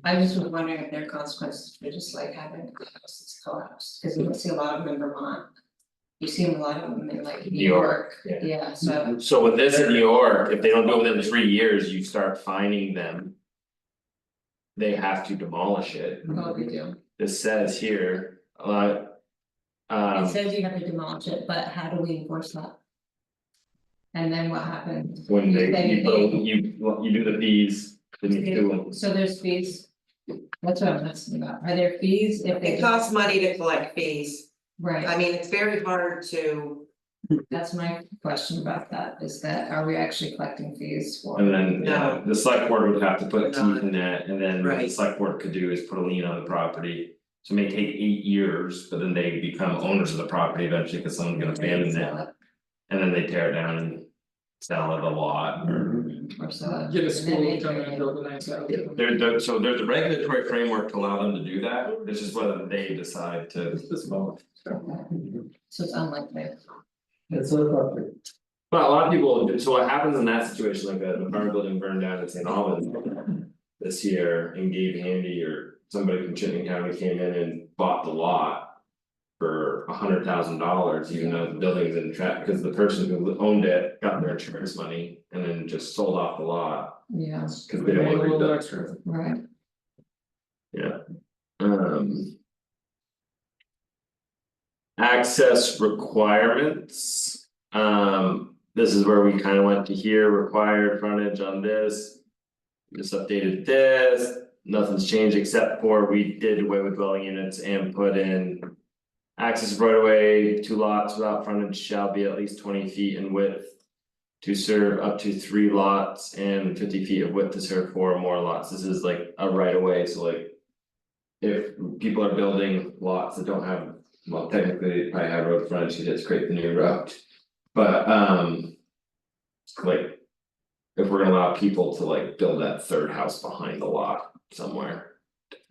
I just was wondering if there are consequences for just like having a house that's collapsed, cause you don't see a lot of them in Vermont. You see a lot of them in like New New York, York, yeah. yeah, so. So with this in New York, if they don't do it within 3 years, you start finding them. They have to demolish it, What do we do? this says here, It um, says you have to demolish it, but how do we enforce that? And then what happens? when they, say you put, you do the fees, then you do them. So there's fees. That's what I'm asking about, are there fees if they? It costs money to collect fees, Right, I mean, it's very hard to That's my question about that, is that are we actually collecting fees for? And then, yeah, the select board would have to put No. teeth in that, and then what the Right. select board could do is put a lien on the property. So it may take 8 years, but then they become owners of the property eventually, cause someone's gonna abandon it, and then they tear it down and. Sell it a lot, or Or so. Get a and school then they to come in turn and it- build a nice house. so there's a regulatory framework to allow them to do that, it's just whether they decide to. This small. So it's unlikely. It's a property. Well, a lot of people, so what happens in that situation like that, the apartment building burned down in St. Albans. This year, and Gabe Handy or somebody from Chittenden County came in and bought the lot. For $100,000, even though the building is in trap, because the person who owned it got their insurance money and then just sold off the lot. Yeah, Cause they didn't want to A little rebuild. extra. right. Yeah. Access requirements, this is where we kind of went to here, required frontage on this. Just updated this, nothing's changed except for we did away with dwelling units and put in. Access right away, 2 lots without frontage shall be at least 20 feet in width. To serve up to 3 lots and 50 feet of width to serve 4 or more lots, this is like a right of way, so like. If people are building lots that don't have, well, technically they probably have road frontage, you just create the new road. But like. If we're gonna allow people to like build that 3rd house behind the lot somewhere.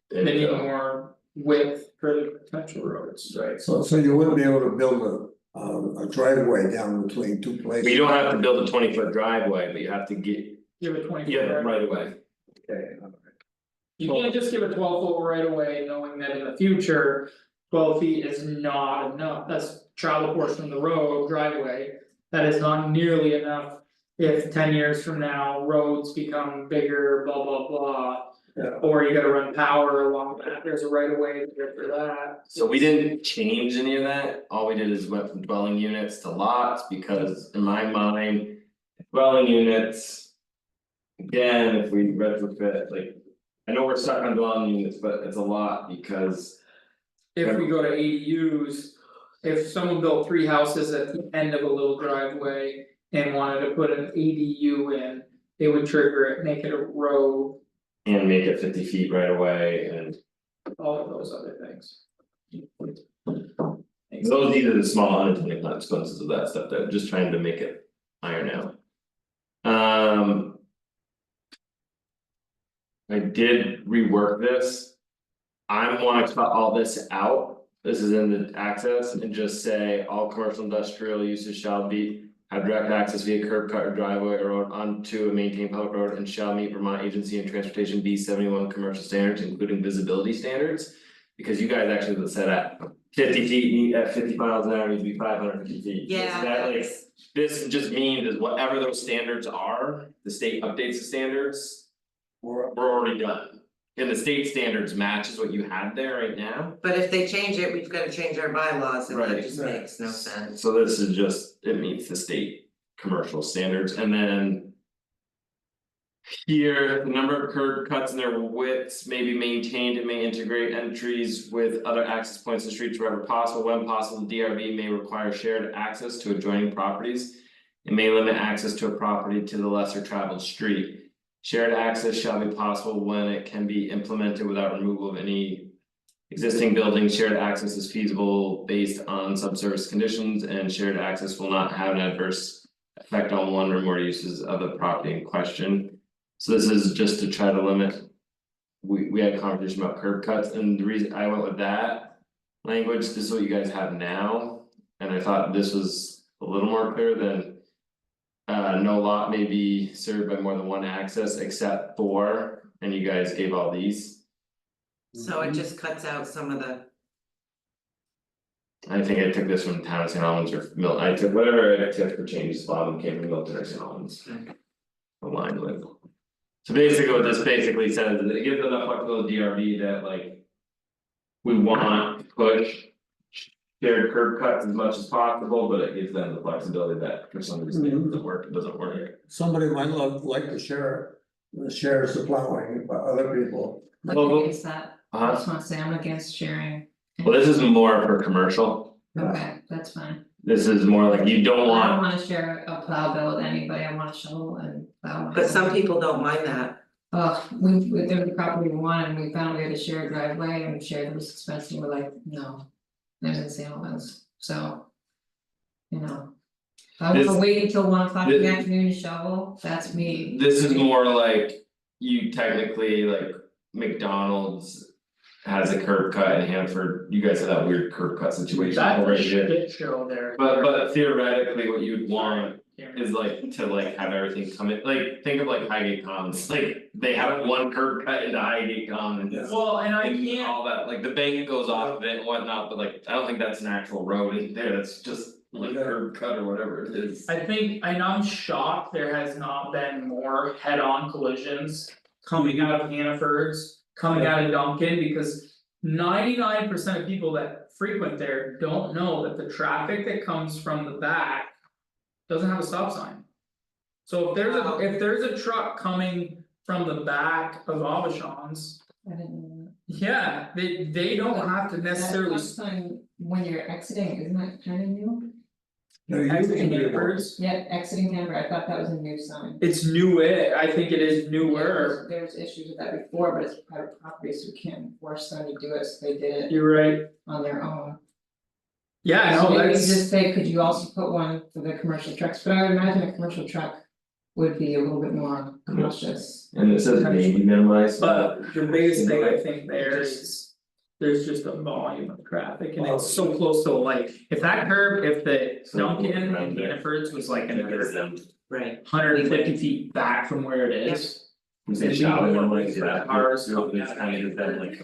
They need more width for the potential roads, right? So you wouldn't be able to build a driveway down between 2 places? You don't have to build a 20-foot driveway, but you have to get, Give it 20 yeah, foot right away. Okay. You can't just give a 12 foot right away, knowing that in the future. 12 feet is not enough, that's travel portion of the road driveway, that is not nearly enough. If 10 years from now, roads become bigger, blah blah blah. Yeah. Or you gotta run power along that, there's a right of way for that. So we didn't change any of that, all we did is went from dwelling units to lots, because in my mind. Dwelling units. Again, if we retrofit, like. I know we're stuck on dwelling units, but it's a lot because. If we go to ADUs, if someone built 3 houses at the end of a little driveway. And wanted to put an ADU in, they would trigger it, make it a road, And make it 50 feet right away and. all of those other things. These are the small unintended consequences of that stuff, that just trying to make it iron out. I did rework this. I wanna cut all this out, this is in the access and just say all commercial industrial uses shall be. Have direct access via curb cut or driveway or road onto a maintained public road and shall meet Vermont Agency and Transportation B71 commercial standards, including visibility standards. Because you guys actually said at 50 feet, at 50 miles an hour, needs to be 550 feet. Yeah, So that like, that's- this just means is whatever those standards are, the state updates the standards. We're already done. And the state standards matches what you have there right now. But if they change it, we've gotta change our bylaws, and that Right. just makes no sense. So this is just, it meets the state commercial standards and then. Here, the number of curb cuts and their widths may be maintained and may integrate entries with other access points and streets wherever possible, when possible, the DRB may require shared access to adjoining properties. It may limit access to a property to the lesser traveled street. Shared access shall be possible when it can be implemented without removal of any. Existing buildings, shared access is feasible based on subsurface conditions and shared access will not have an adverse. Effect on one or more uses of the property in question. So this is just to try to limit. We had a conversation about curb cuts and the reason I went with that. Language, this is what you guys have now, and I thought this was a little more clear than. No lot may be served by more than one access except for, and you guys gave all these. So it just cuts out some of the, I think I took this from town of St. Albans or Milton, I took whatever I took for changes, a lot of them came from Milton or St. Albans. Aligned with. So basically what this basically says is it gives enough flexibility to DRB that like. We want to push. Shared curb cuts as much as possible, but it gives them the flexibility that for some reason it doesn't work, it doesn't work. Somebody might like to share the plowing, but other people. I'm Well, against that, I just wanna say I'm against sharing. Well, this is more for commercial. Okay, that's fine, This is more like you don't I don't want, wanna share a plow bill with anybody, I want to shovel and plow. But some people don't mind that. There was a property we wanted, and we found we had a shared driveway and shared was expensive, we're like, no. There's in St. Albans, so. You know. If I This- wanna wait until 1 o'clock in the this- afternoon to shovel, that's me. this is more like you technically like McDonald's. Has a curb cut in Hanford, you guys have that weird curb cut situation That's over a here. shit show there. But theoretically, what you'd want is like to like have everything come in, like, think of like Highgate Commons, like, they have one curb cut into Highgate Commons. Well, and I And can't, all that, like the bank goes off of it and whatnot, but like, I don't think that's an actual road in there, that's just like curb cut or whatever it is. I think, and I'm shocked there has not been more head-on collisions coming out of Hannaford's, coming out of Duncan, because 99% of people that frequent there don't know that the traffic that comes from the back doesn't have a stop sign. So Wow. if there's a truck coming from the back of Avashon's, I didn't know yeah, they don't have to that. necessarily. That stop sign when you're exiting, isn't that kind of new? There used to Exiting be one. Hannaford's, Yeah, exiting Denver, I thought that was a new sign. it's new, I think it is newer, There's issues with that before, but it's private property, so we can't force them to do it, so they did it you're right, on their own. yeah, So no, maybe that's. just say, could you also put one for the commercial trucks, but I would imagine a commercial truck would be a little bit more cautious. And it says maybe minimize, But the biggest thing I think there is. There's just a volume of traffic and it's so close to like, if that curb, if the So Duncan and around there. Hannaford's was like another Right. 150 feet back from where it is. we say And shall we we don't like like that, cars it's coming kind of been like.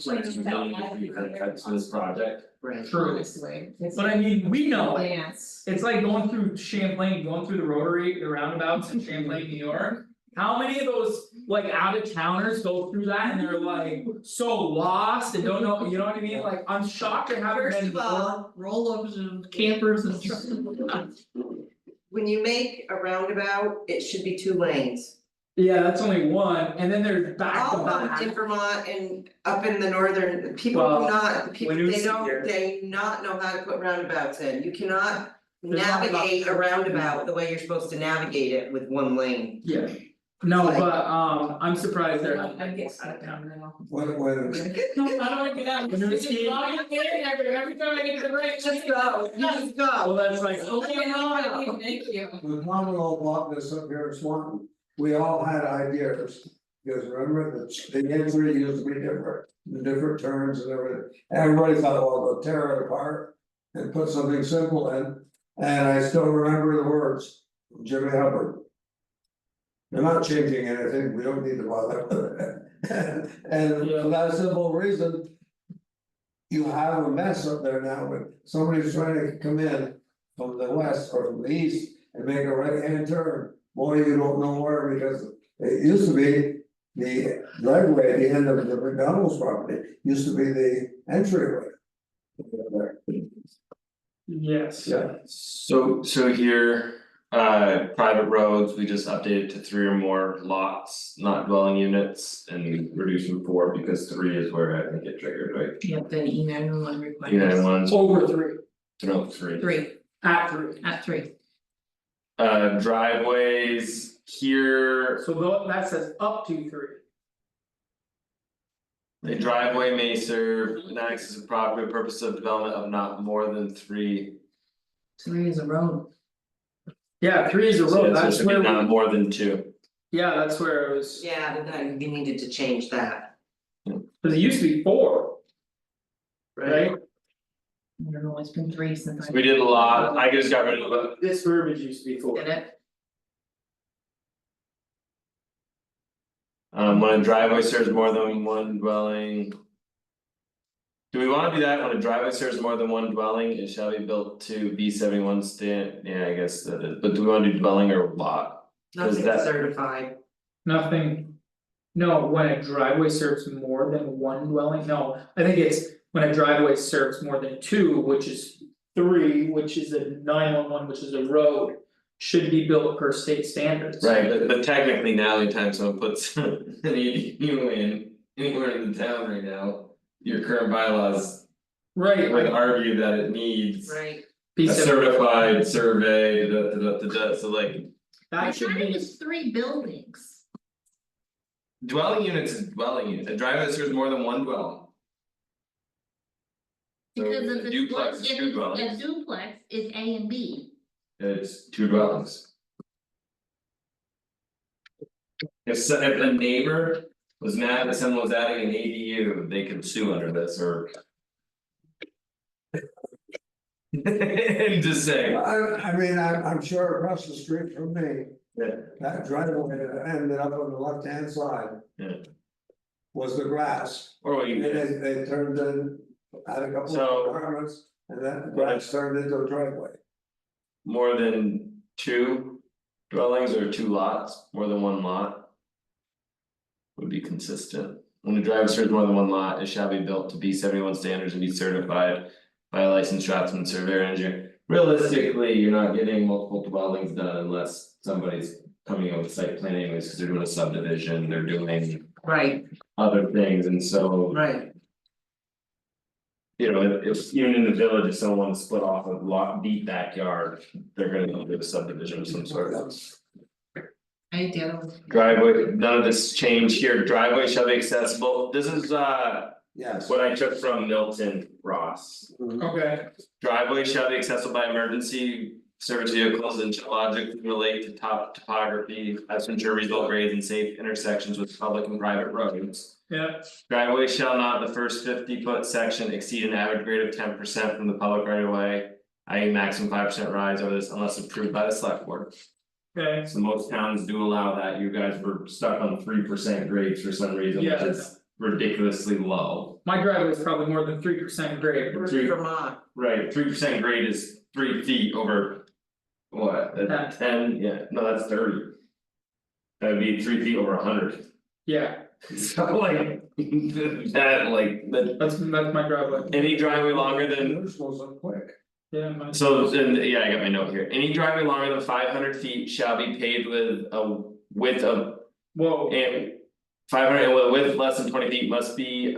Cuts to this project. Right. True, Honestly, it's but I mean, we know a it, dance. it's like going through Champlain, going through the rotary, the roundabouts in Champlain, New York. How many of those like out of towners go through that and they're like so lost and don't know, you know what I mean, like I'm shocked there haven't First been of more. all, roll-ups and campers and trucks. When you make a roundabout, it should be 2 lanes. Yeah, that's only one, and then there's back to All of them back. in Vermont and up in the northern, people Well, do not, people, when you they see here- they not know how to put roundabouts in, you cannot. There's not enough- Navigate a roundabout the way you're supposed to navigate it with 1 lane. Yeah. No, but I'm surprised there haven't I been get more stuck out of town. down now. Wait, No, I don't wanna get out. When you were skiing- Every time I get to the break, Just go, you just go. Well, that's like, Okay, no, I leave, thank you. When Tom and all bought this up here in Swanton, we all had ideas. Because remember, the entry used to be different, the different turns and everything, everybody thought, well, they'll tear it apart. And put something simple in, and I still remember the words, from Jimmy Hubbard. They're not changing anything, we don't need to bother with it. And for that simple reason. You have a mess up there now, when somebody's trying to come in from the west or from the east and make a right hand turn. Boy, you don't know where, because it used to be the driveway at the end of the McDonald's property, used to be the entryway. yes. Yeah. So here, private roads, we just updated to 3 or more lots, not dwelling units, and we reduced from 4 because 3 is where I think it triggered, right? Yep, then email one request. You know, ones, Over 3, no, 3. 3, at 3. at 3. Driveways here, So that says up to 3. a driveway may serve an access of property purpose of development of not more than 3. 3 is a road. Yeah, 3 is a So road, it's that's supposed to be where, not more than 2. yeah, that's where it was, Yeah, but then you needed to change that. cause it used to be 4, right? I don't know, it's been 3 since I. We did a lot, I just got rid of it. This verbiage used to be 4. Did it? When a driveway serves more than 1 dwelling. Do we wanna do that, when a driveway serves more than 1 dwelling, it shall be built to B71 stand, yeah, I guess that is, but do we wanna do dwelling or lot? Nothing that- certified. Nothing. No, when a driveway serves more than 1 dwelling, no, I think it's when a driveway serves more than 2, which is 3, which is a 911, which is a road. Should be built per state standards. Right, but technically now, anytime someone puts an ADU in anywhere in the town right now. Your current bylaws Right, would like, argue that it needs. Right, Be a seven- certified survey, so like. That should be, It's 3 buildings. Dwelling units is dwelling unit, a driveway serves more than one dwelling. So Because a if it's duplex one, is if two it's a dwellings, duplex is A and B. it's two dwellings. If a neighbor was mad that someone was adding an ADU, they could sue under this or. And just say, I mean, I'm sure across the street from me, yeah, that driveway that ended up on the left-hand side. Yeah. Was the grass, or what and you they did, turned in, had a couple So- of apartments, and then the grass turned into a driveway. more than two dwellings or two lots, more than one lot. Would be consistent, when the driveway serves more than one lot, it shall be built to B71 standards and be certified. By a licensed draftsman, surveyor, engineer, realistically, you're not getting multiple dwellings done unless somebody's. Coming up with site plan anyways, because they're doing a subdivision, they're doing Right, other things, and so. right. You know, if even in the village, if someone wants to split off a lot deep backyard, they're gonna do a subdivision of some sort. I do. Driveway, none of this change here, driveway shall be accessible, this is Yes. what I took from Milton Ross. okay, Driveway shall be accessible by emergency service vehicles and shall logically relate to top topography as to ensure reasonable grades and safe intersections with public and private roads. yeah, Driveway shall not the first 50-foot section exceed an average grade of 10% from the public right of way. I.e. maximum 5% rise over this unless approved by the select board. okay, So most towns do allow that, you guys were stuck on 3% grades for some reason, which Yeah. is ridiculously low. my driveway is probably more than 3% grade. Vermont, Right, 3% grade is 3 feet over. What, Yeah. 10, yeah, no, that's 30. That'd be 3 feet over 100, Yeah, so like, that like, that, that's my driveway, any driveway longer than. Yours goes up quick. yeah, mine. So then, yeah, I got my note here, any driveway longer than 500 feet shall be paved with a width of Whoa, and. 500 and with a width less than 20 feet must be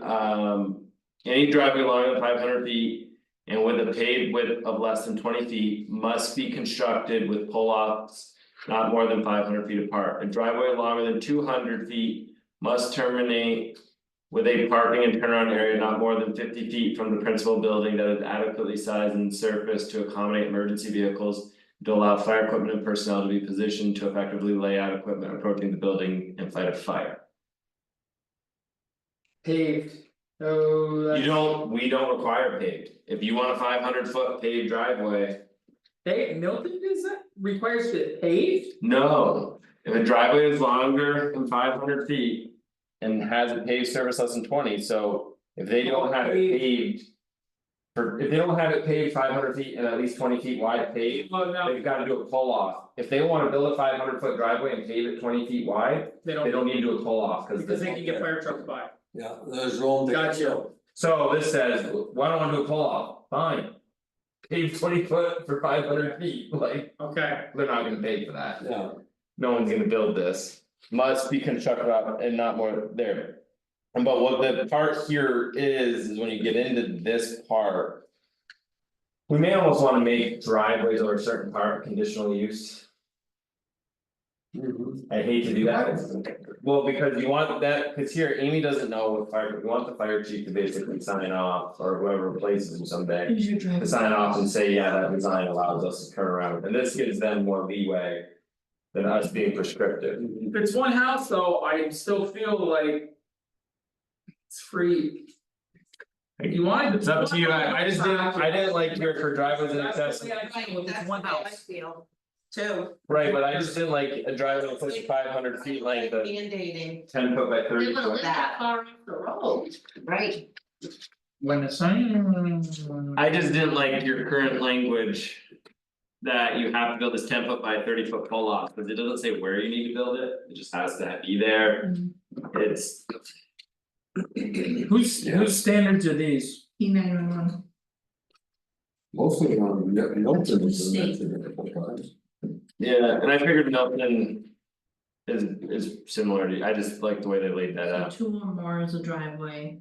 any driveway longer than 500 feet. And with a paved width of less than 20 feet must be constructed with pull-offs not more than 500 feet apart. A driveway longer than 200 feet must terminate. With a parking and turnaround area not more than 50 feet from the principal building that is adequately sized and surfaced to accommodate emergency vehicles. To allow fire equipment and personnel to be positioned to effectively lay out equipment approaching the building and fight a fire. paved, oh, that's. We don't require paved, if you want a 500-foot paved driveway, Hey, Milton does that, requires it paved? no. If a driveway is longer than 500 feet. And has a paved surface less than 20, so if they don't have it paved. If they don't have it paved 500 feet and at least 20 feet wide paved, Oh, no, they've gotta do a pull off. If they wanna build a 500-foot driveway and pave it 20 feet wide, they they don't, don't need to do a pull off, cause. because they can get fire trucks by, Yeah, there's room to. Gotcha. So this says, why don't I wanna do a pull off, fine. Pave 20 foot for 500 feet, like, okay, they're not gonna pay for that, Yeah, no one's gonna build this. Must be constructed up and not more there. And but what the part here is when you get into this part. We may almost wanna make driveways or a certain part conditional use. I hate to do that. Well, because you want that, cause here Amy doesn't know what fire, you want the fire chief to basically sign off, or whoever replaces him someday. Here's your driveway. To sign off and say, yeah, that design allows us to turn around, and this gives them more leeway. Than us being prescriptive. if it's one house though, I still feel like. It's free. If you wanted to. It's up to you, I just didn't like your for driveways and access. It's one house. feel, too. Right, but I just didn't like a driveway that's like 500 feet length of Mandating, 10 foot by 30 They wanna foot. live that far off the road. right, When the sun. I just didn't like your current language. That you have to build this 10 foot by 30 foot pull off, because it doesn't say where you need to build it, it just has to be there. It's. Whose standards are these? E911. mostly on Milton is mentioned a couple times. Yeah, and I figured Milton. Is similar to, I just like the way they laid that out. So 2 or more is a driveway.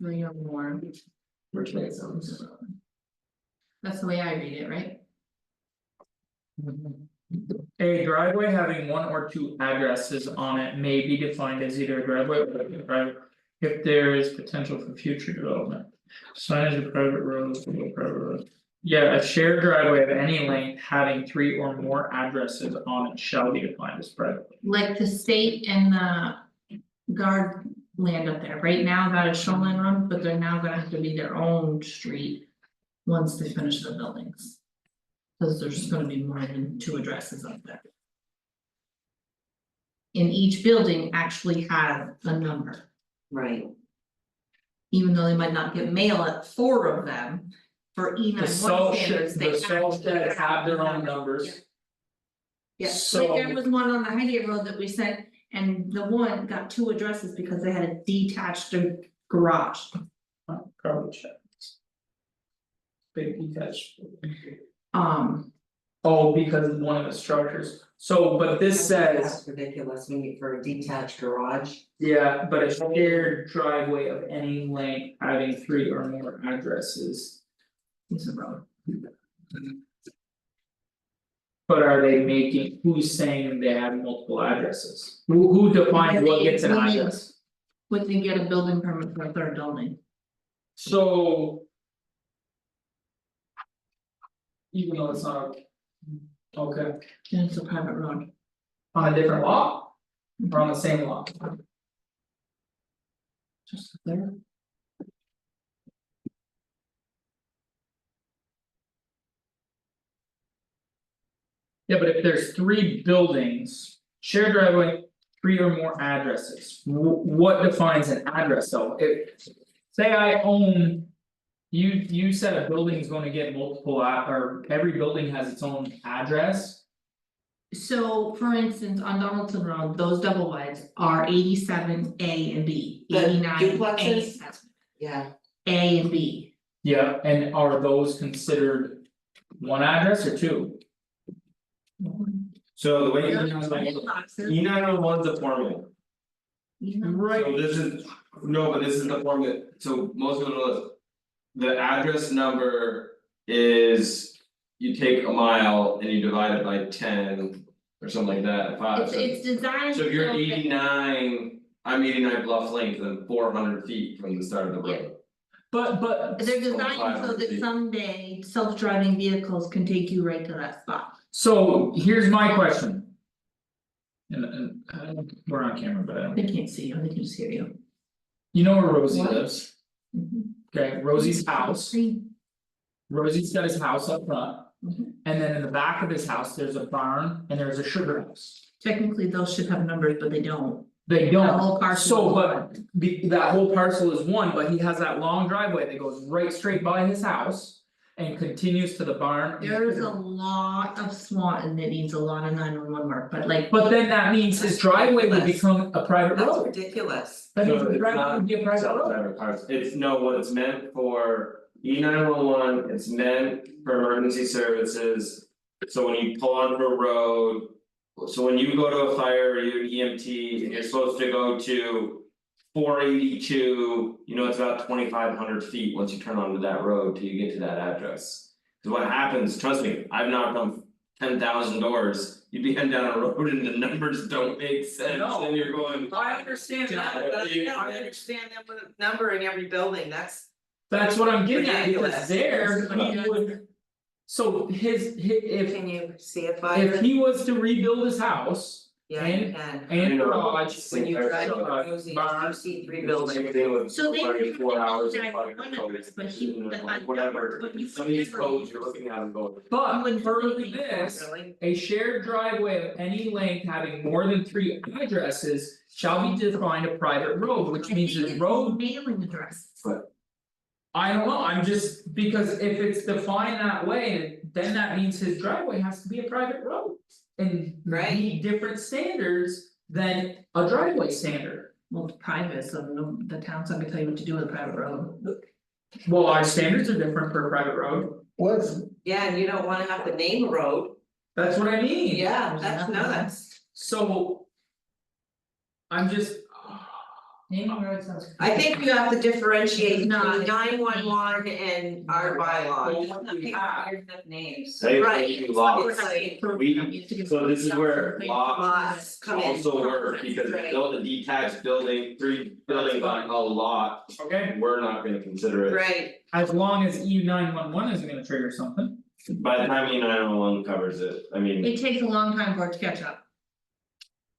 3 or more. Which makes sense. That's the way I read it, right? A driveway having one or two addresses on it may be defined as either a driveway or a private. If there is potential for future development. Signage of private roads, private roads. Yeah, a shared driveway of any length having 3 or more addresses on it shall be defined as private. Like the state and the guard land up there, right now that is shoreline road, but they're now gonna have to be their own street. Once they finish the buildings. Cause there's gonna be more than 2 addresses up there. And each building actually has a number, Right, even though they might not get mail at 4 of them. For E nine The one salt standards, shed, they the salt actually shed have their own numbers. Yeah, So- like there was one on the Highgate Road that we sent, and the one got 2 addresses because they had a detached garage. Garbage shed. Big detached. Oh, because of one of the structures, so but this says, that's ridiculous, we need for a detached garage. yeah, but a shared driveway of any length having 3 or more addresses. Is a road. But are they making, who's saying they have multiple addresses? Who defines what gets an When they- address? When they get a building permit for a 3rd building. So. Even though it's not. Okay, And it's a private road. on a different lot? Or on the same lot? Just there. Yeah, but if there's 3 buildings, shared driveway, 3 or more addresses, what defines an address though? If. Say I own. You said a building is gonna get multiple or every building has its own address. So for instance, on Donaldson Road, those double wides are 87 A and B, The 89 A. duplexes? Yeah. A and B. Yeah, and are those considered one address or 2? So the way Mailboxes, E 911's a formula. you know, Right. So this is, no, but this is the formula, so most people know this. The address number is, you take a mile and you divide it by 10 or something like that, 5, it's designed so if you're so that- 89, I'm 89 Bluff Lane, then 400 feet from the start of the road. But They're designed so that 500 someday self-driving vehicles can take you right to that spot. so here's my question. And we're on camera, but I don't, They can't see you, they can just hear you. you know where Rosie What? lives, Mhm. okay, Rosie's house, Green. Rosie's got his house up front. Mhm. And then in the back of his house, there's a barn and there's a sugar house. Technically, those should have numbers, but they don't. They That whole don't, parcel so is but that whole parcel is one, but he has that long driveway that goes right straight by his house. And continues to the barn. and the There's sugar a lot of Swanton that needs a lot of 911 work, but like. But then that means his That's driveway would ridiculous. become a private That's road, ridiculous. that means So his it's driveway not would be a private road. self-driving cars, it's no, what it's meant for, E 911, it's meant for emergency services. So when you pull onto a road. So when you go to a fire or you're an EMT and you're supposed to go to 482, you know, it's about 2,500 feet once you turn onto that road till you get to that address. Cause what happens, trust me, I've knocked on 10,000 doors, you'd be heading down a road and the numbers don't make sense No. and you're going. I understand But I don't understand them with numbering every building, That's what I'm getting at, because Ridiculous. there, he would. So if can you see it by if he was to rebuild his house Yeah, you can. and know. garage. When you drive to uh, Rosie, you barn, see 3 Same buildings. thing with So they- 24 hours of they- fucking one code, address, but he- you know, but like I- whatever, but you some of these never- codes you're looking at and going. But Wouldn't further really be this, Really? a shared driveway of any length having more than 3 addresses. Shall be defined a private road, which means I think his it's road. Mailing address. I don't know, I'm just, because if it's defined that way, then that means his driveway has to be a private road. And Right. meet different standards than a driveway standard. Well, it's private, so no, the town's not gonna tell you what to do with a private road. Well, our standards are different for a private road, What's, Yeah, and you don't wanna have to name a road, that's what I mean. yeah, There's that's nothing. nuts. So. I'm just. Naming road sounds. I think you have to differentiate Not- between 911 and our bylaw. Well, we have- Weird enough names. I think Right. we do lots. Right. So this is where Lots come in. also work, because Right. build a detached building, 3 buildings on a lot, Okay, we're not gonna consider it. Right, as long as E 911 isn't gonna trigger something. By the time E911 covers it, I mean, It takes a long time for it to catch up.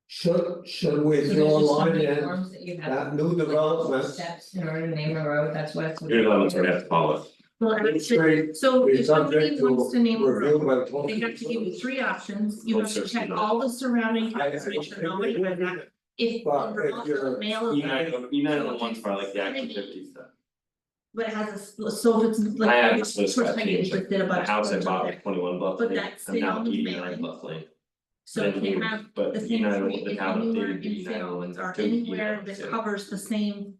should we So throw a there's just so line many in forms that you have. that new like, development? Steps in order to name a road, that's what it's. you're the ones who have to follow it. Well, and it's- Straight, so be if somebody subject wants to name a review road, by they have to give you 3 options, you have to check all the surrounding towns, make sure nobody read that. If But if Vermont you're- doesn't mail it, E911's probably like the active 50 stuff. but it has so if it's I like. have it's this first got time you changed, just did a the bunch of house I roads bought there. was 21 Bluff But Lane, that's I'm now Salem 89 mailing. Bluff Lane. So if you have But the same E911, street the in town anywhere updated in E911 Salem or to anywhere that E911. covers the same.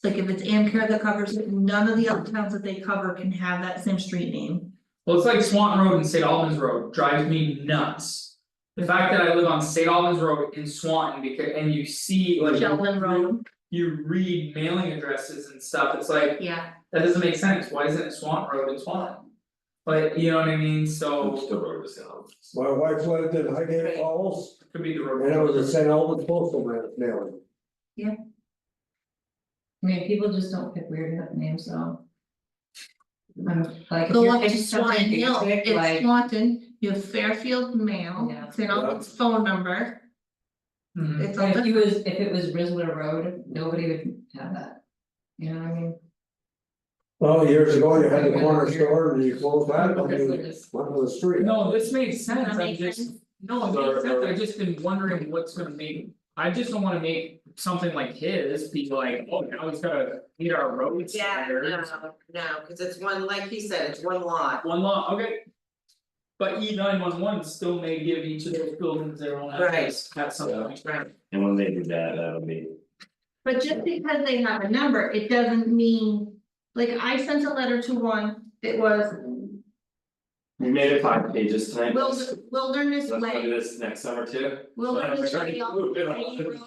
Like if it's Amcare that covers it, none of the other towns that they cover can have that same street name. Well, it's like Swanton Road and St. Albans Road drives me nuts. The fact that I live on St. Albans Road in Swanton because and you see like. Sheldon Road, You read mailing addresses and stuff, it's like, yeah, that doesn't make sense, why isn't it Swanton Road in Swanton? But you know what I mean, so Oops, the road was down. My wife lived in Highgate Falls, it could be the road. and it was a St. Albans postal mailing. I mean, people just don't pick weird enough names, so. Like if go you're up to picking something Swanton Hill, basic, it's like, Swanton, you have Fairfield Mail, Yeah. St. Albans phone number, Mhm. it's all and if different. if it was Rizzler Road, nobody would have that. You know what I mean? Well, years ago, you had the corner store and you closed that, when you Okay. went to the street. No, this makes sense, That I'm makes just, sense. no, it makes sense, I just been wondering what's gonna make. I just don't wanna make something like his be like, oh, now he's gotta meet our road yeah, standards. no, cause it's one, like he said, it's one lot. One lot, okay. But E 911 still may give each of those buildings their own address at some point. Right. And when they do that, that'll be. But just because they have a number, it doesn't mean, like I sent a letter to one, it was We made it 5 pages tonight. Wilderness Let's Way. do this next summer too. Wilderness Sorry, Way off move it on. Lane Road,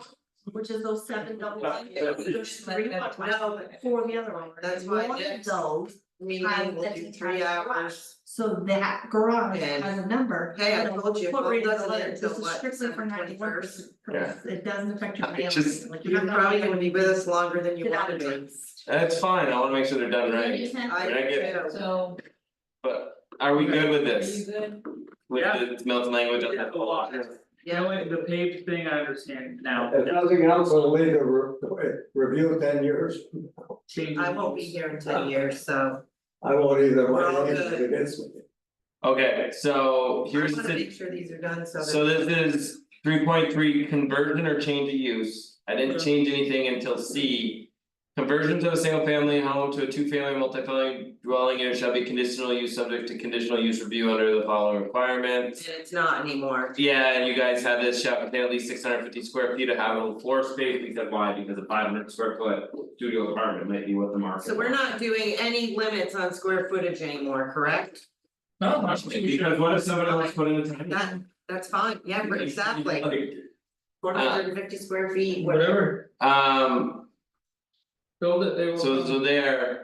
which is those 7 double lanes. Yeah. There's 3, That's No, four the other one. That's why One next- of those, meeting Have will that do entire 3 hours. so that garage And- has a number. Hey, I but told you, put well, right in the doesn't letter, until this is what, strictly for 7/21st? 91st. It doesn't affect your I family, just- like you You're have. probably gonna be with us longer than you Get wanna out of be. That's fine, I wanna make sure they're done right, I I get do. So, but are we good with are you this? good? With Yeah. the Milton language on Yeah, that? a lot. Yeah. The only, the paved thing I understand now, If nothing else, it'll lead to review 10 years. changes. I won't be here in 10 years, so I won't either, We're all my age good. against me. Okay, so I here's wanna the, make sure these are done so that. so this is 3.3 conversion or change of use, I didn't Okay. change anything until C. Conversion to a single family home to a 2-family multifamily dwelling unit shall be conditional use subject to conditional use review under the following requirements. And it's not anymore. Yeah, and you guys have this shall contain at least 650 square feet of habitable floor space, we said why, because a 500 square foot studio apartment might be what the market. So we're wants. not doing any limits on square footage anymore, correct? No, not really. Because what if somebody wants to put in a tiny. That, that's fine, yeah, exactly, Like, 450 square feet, whatever. Whatever, build it, they will. So there.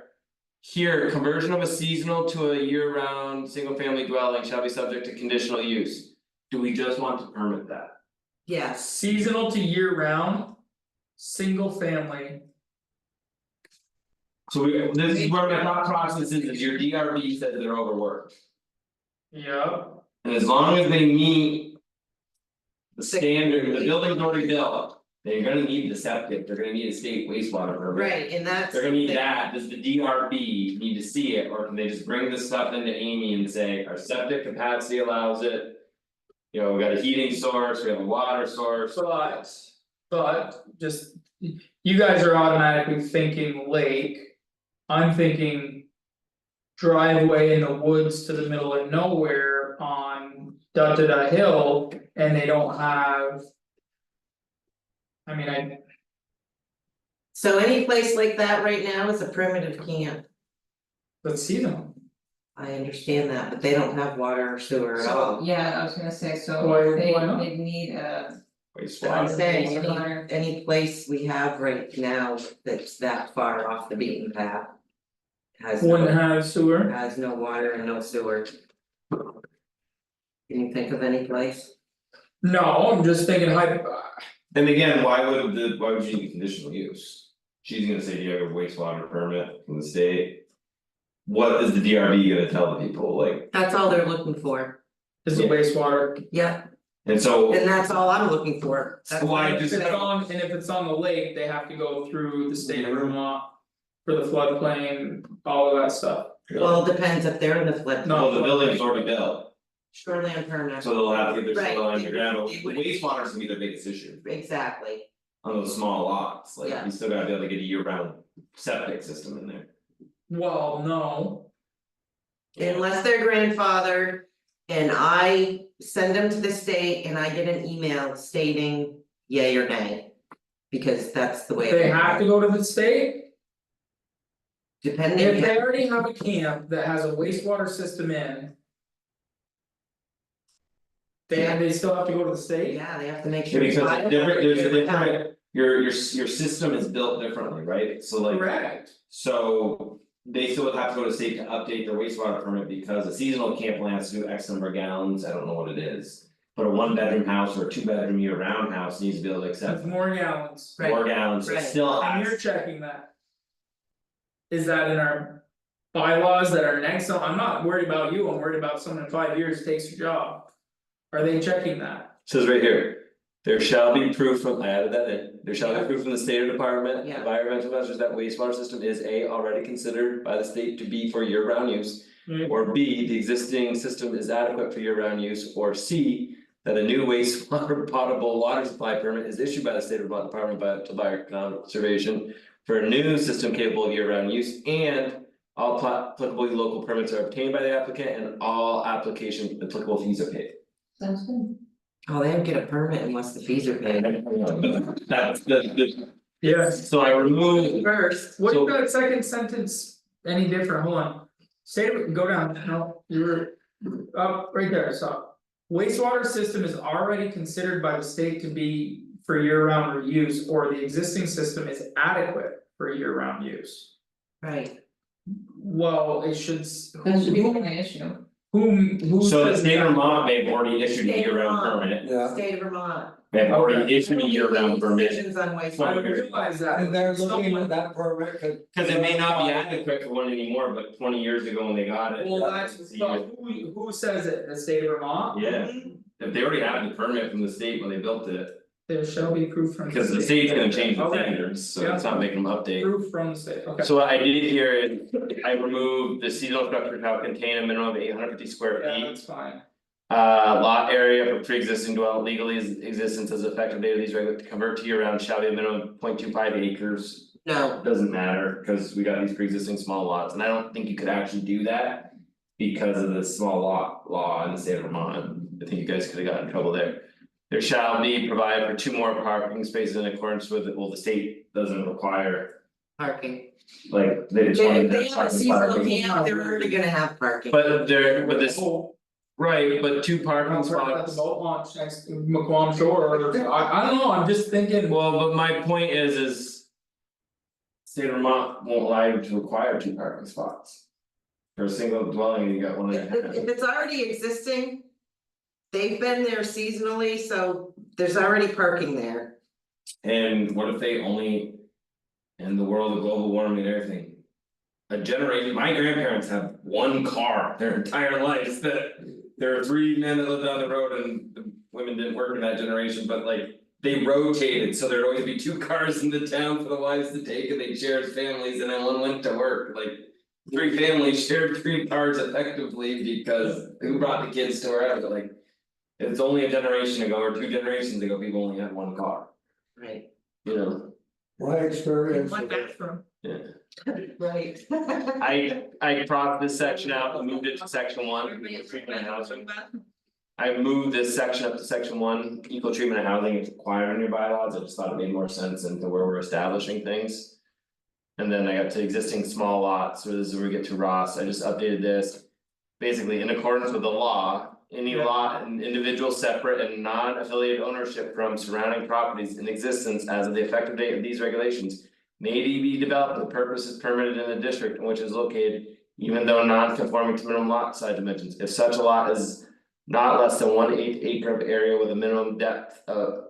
Here, conversion of a seasonal to a year-round, single-family dwelling shall be subject to conditional use. Do we just want to permit that? Yes, Seasonal to year round, single family, So we, this is where my thought process is your DRB says they're overworked. yeah, And as long as they meet. The standard, the building's already built, they're gonna need the septic, they're gonna need a state wastewater permit. right, and that's. They're gonna need the thing. that, does the DRB need to see it, or can they just bring this stuff into Amy and say, our septic capacity allows it? You know, we got a heating source, we have a water source. but just. You guys are automatically thinking lake. I'm thinking. Driveway in the woods to the middle of nowhere on hill and they don't have. I mean, So any place like that right now is a primitive camp, let's see them, I understand that, but they don't have water or sewer at all. Yeah, I was gonna say, so Why- if they why not? they need a I'm wastewater. saying Water. any place we have right now that's that far off the beaten path. Has Wouldn't no, have sewer, has no water and no sewer. Can you think of any place? no, I'm just thinking And again, why would you need conditional use? She's gonna say, do you have a wastewater permit from the state? What is the DRB gonna tell the people, like, That's all they're looking for, is the wastewater. yeah, and so. and that's all I'm looking for. That's Why what I'm If it's saying. on, and if it's on the lake, they have to go through the state of Vermont. For the floodplain, all of that stuff. Well, it depends if they're in the flood. No, the building's already built, Shoreland permit, so they'll have to get their Right, soil they- underground, but they would- wastewater's gonna be their biggest issue. exactly, On those small lots, like Yeah. you still gotta be able to get a year round septic system in there. Well, no, unless they're grandfathered. And I send them to the state and I get an email stating yay or nay. Because that's the way. they have to go to the state, Depending, if they already have a camp that has a wastewater system in. They still have to go to the state? yeah, they have to make Yeah, sure. because it's it's different, there's a viable. different, your system is built differently, right? So like. Correct, So they still would have to go to state to update their wastewater permit because a seasonal camp only has to do X number of gallons, I don't know what it is. But a 1-bedroom house or a 2-bedroom year-round house needs to be able to with accept more gallons, Right, more gallons, so it right. still and has. you're checking that. Is that in our bylaws that are next, so I'm not worried about you, I'm worried about someone in 5 years takes your job. Are they checking that? Says right here. There shall be proof from, I added that in, there shall be proof from the state or department, Yeah. environmental measures that wastewater system is A, already considered by the state to be for year-round use. Right. Or B, the existing system is adequate for year-round use, or C. That a new wastewater potable water supply permit is issued by the state of Vermont Department of Conservation. For a new system capable of year-round use and all applicable local permits are obtained by the applicant and all application applicable fees are paid. Sounds good. Oh, they don't get a permit unless the fees are paid. That's the, Yes. so I removed, First, What So- if that second sentence any different, hold on. Say it, go down, no, you were up right there, so. Wastewater system is already considered by the state to be for year-round reuse, or the existing system is adequate for year-round use. right, Well, it should, That should be my issue. who so the says state of that? Vermont may have already issued a State of year-round Vermont. permit, Yeah, state of Vermont. they have already Okay. issued a year-round permit. Decisions on I wastewater. realize that. and they're looking Someone- at that permit, Cause it may not be adequate for one anymore, but 20 years ago when they got it. Well, that's, but who says it, the state of Vermont? Yeah, if they already had the permit from the state when they built it, There shall be proof from the state. because the state's gonna change the Okay. standards, so it's not making them update. Proof from the state, okay. So what I did here is, I removed the seasonal structure shall contain a minimum of 850 square Yeah, feet. that's fine. Lot area for pre-existing dwelling legally is existence as effective date of these regulations to convert to year round shall be a minimum of 0.25 acres. No, Doesn't matter, cause we got these pre-existing small lots, and I don't think you could actually do that. Because of the small lot law in the state of Vermont, I think you guys could have gotten in trouble there. There shall be provided for 2 more parking spaces in accordance with, well, the state doesn't require, parking. like, they just Yeah, wanted if to they have have a parking seasonal parking. camp, they're already gonna have parking. But this, Oh, right, but 2 parking I'll park at the spots. boat launch next to McQuam Shore, or I don't know, I'm just thinking. Well, but my point is. State of Vermont won't allow you to require 2 parking spots. For a single dwelling, you got 1.5. If it's already existing. They've been there seasonally, so there's already parking there. And what if they only. In the world of global warming and everything. A generation, my grandparents have 1 car their entire lives, that. There are 3 men that lived down the road and the women didn't work in that generation, but like. They rotated, so there'd always be 2 cars in the town for the wives to take and they shared families and then 1 went to work, like. 3 families shared 3 cars effectively because who brought the kids to wherever, like. It's only a generation ago or 2 generations ago, people only had 1 car, Right. you know, my experience. One bathroom. yeah. Right. I cropped this section out and moved it to section 1, equal treatment of housing. I moved this section up to section 1, equal treatment of housing is required in your bylaws, I just thought it made more sense into where we're establishing things. And then I got to existing small lots, so this is where we get to Ross, I just updated this. Basically, in accordance with the law, any Yeah. lot and individual separate and non-affiliated ownership from surrounding properties in existence as of the effective date of these regulations. May be developed for the purposes permitted in the district in which it is located, even though non-conforming to minimum lot size dimensions, if such a lot is. Not less than 1/8 acre of area with a minimum depth of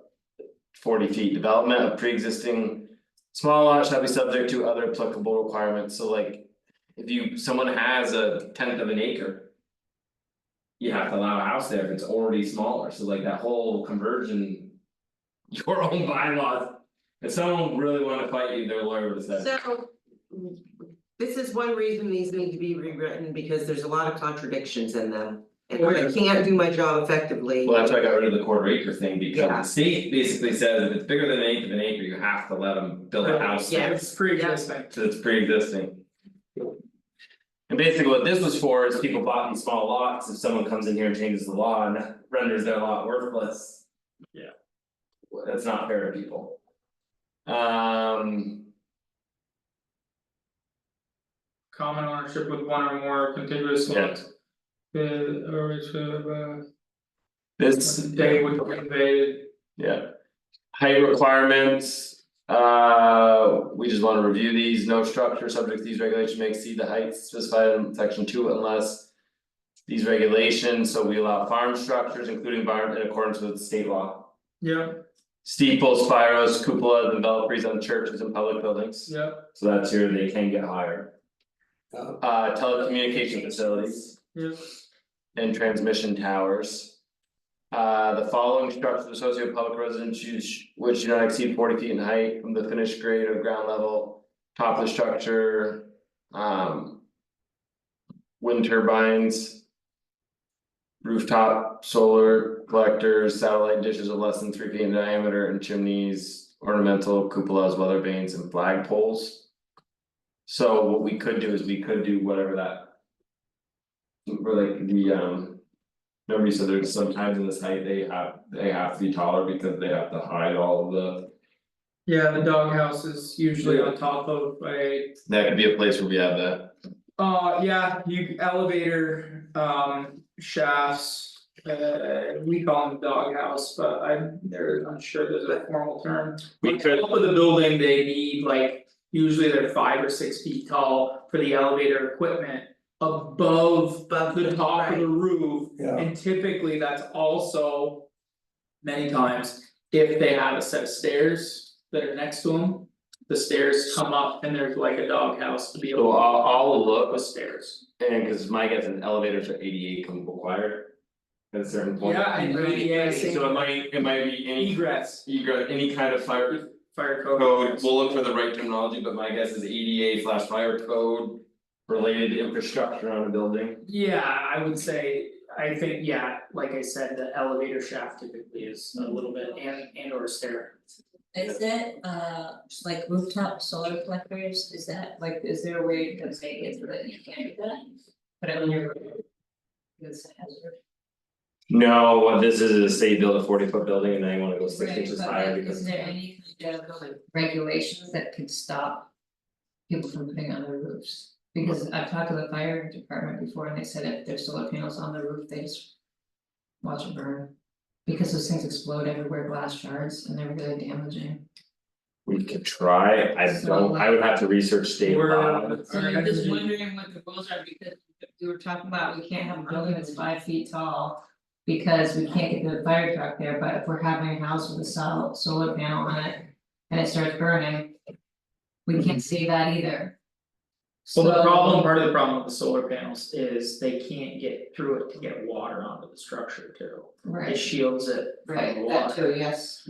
40 feet, development of pre-existing. Small lots shall be subject to other applicable requirements, so like. If someone has a tenth of an acre. You have to allow a house there if it's already smaller, so like that whole conversion. Your own bylaws. If someone really wanna fight you, their lawyer would have said. So. This is one reason these need to be rewritten, because there's a lot of contradictions in them. And Oh, yeah. I can't do my job effectively. Well, that's why I got rid of the quarter acre thing, because Yeah. the state basically says if it's bigger than an eighth of an acre, you have to let them build a house. Yeah. It's pre-existing. So it's pre-existing. And basically what this was for is people bought these small lots, if someone comes in here and changes the law and renders their lot worthless. Yeah. Well, that's not fair to people. Common ownership with one or more contiguous Yeah. lots. Or it's This. they would convey. Yeah. Height requirements, we just wanna review these, no structure subject to these regulations may exceed the heights specified in section 2 unless. These regulations, so we allow farm structures, including barn in accordance with state law. Yeah, Steeples, spiros, cupolas, and belfries on churches and public buildings. yeah, So that's here, they can get higher. Telecommunication facilities. yeah. And transmission towers. The following structures associated with public residence use which do not exceed 40 feet in height from the finished grade of ground level. Top of the structure. Wind turbines. Rooftop solar collectors, satellite dishes of less than 3 feet in diameter and chimneys, ornamental cupolas, weather vanes and flagpoles. So what we could do is we could do whatever that. For like the remember you said there's sometimes in this height they have to be taller because they have to hide all of the. Yeah, the doghouse is usually on top of a, That could be a place where we have that. yeah, you elevator, shafts. We call them doghouse, but I'm sure there's a formal term. We could- Top of the building, they need like, usually they're 5 or 6 feet tall for the elevator equipment. Above the top of the roof, Yeah. and typically that's also. Many times, if they have a set of stairs that are next to them. The stairs come up and there's like a doghouse to be able So to. I'll look, With stairs. and cause my guess is elevators are ADA required. At a certain point. Yeah, and ADA, So it might be any egress, any kind of fire fire code. code, we'll look for the right terminology, but my guess is ADA/fire code. Related to infrastructure on a building. Yeah, I would say, I think, yeah, like I said, the elevator shaft typically is a little bit and or stair. Is it like rooftop solar collectors, is that like, is there a way to say it so that you can't do that? Put it on your. It's a hazard. No, what this is say you build a 40-foot building and then you wanna go 6 Right, inches but higher like, because. is there any kind of like regulations that could stop? People from putting on their roofs, because I've talked to the fire department before and they said if there's solar panels on the roof, they just. Watch it burn. Because those things explode everywhere, glass shards, and they're really damaging. We could try, I would have to research state law. So I'm just wondering what the rules are, because we were talking about, we can't have a building that's 5 feet tall. Because we can't get the fire truck there, but if we're having a house with a solar panel on it and it starts burning. We can't see that either. Well, the So- problem, part of the problem with the solar panels is they can't get through it to get water onto the structure too. It Right, shields it from right, the that water, too, yes.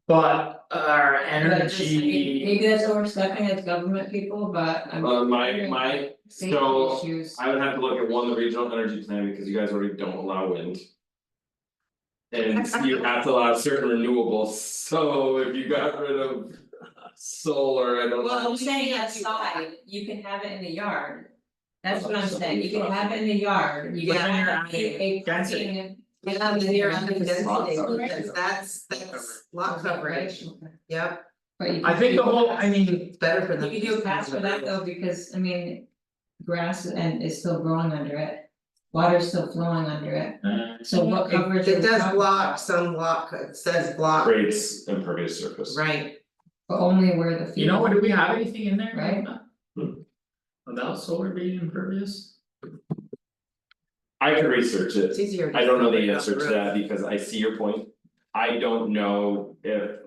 but our But just, I mean, energy. maybe that's what we're stuck in as government people, but I'm. My Safety so issues. I would have to look at the regional energy plan because you guys already don't allow wind. And you have to allow certain renewables, so if you got rid of solar, I don't know. Well, I'm saying outside, you can have it in the yard. That's what I'm saying, you can have it in the yard, you can But then you're have a density. parking. Yeah, then you're under density, Right. because that's lot coverage, yep, But you I can think the do whole, pass- I mean, it's better for them. You can do a pass for that though, because I mean. Grass and is still growing under it. water's still flowing under it, so what coverage? It are we does talking block, about? some block, it says block, Creates impervious surface. right, But only where the field. You know what, do we have anything in there? Right. About solar being impervious? I could research it. it's easier. to I don't know cover the it up answer to roof. that because I see your point. I don't know if.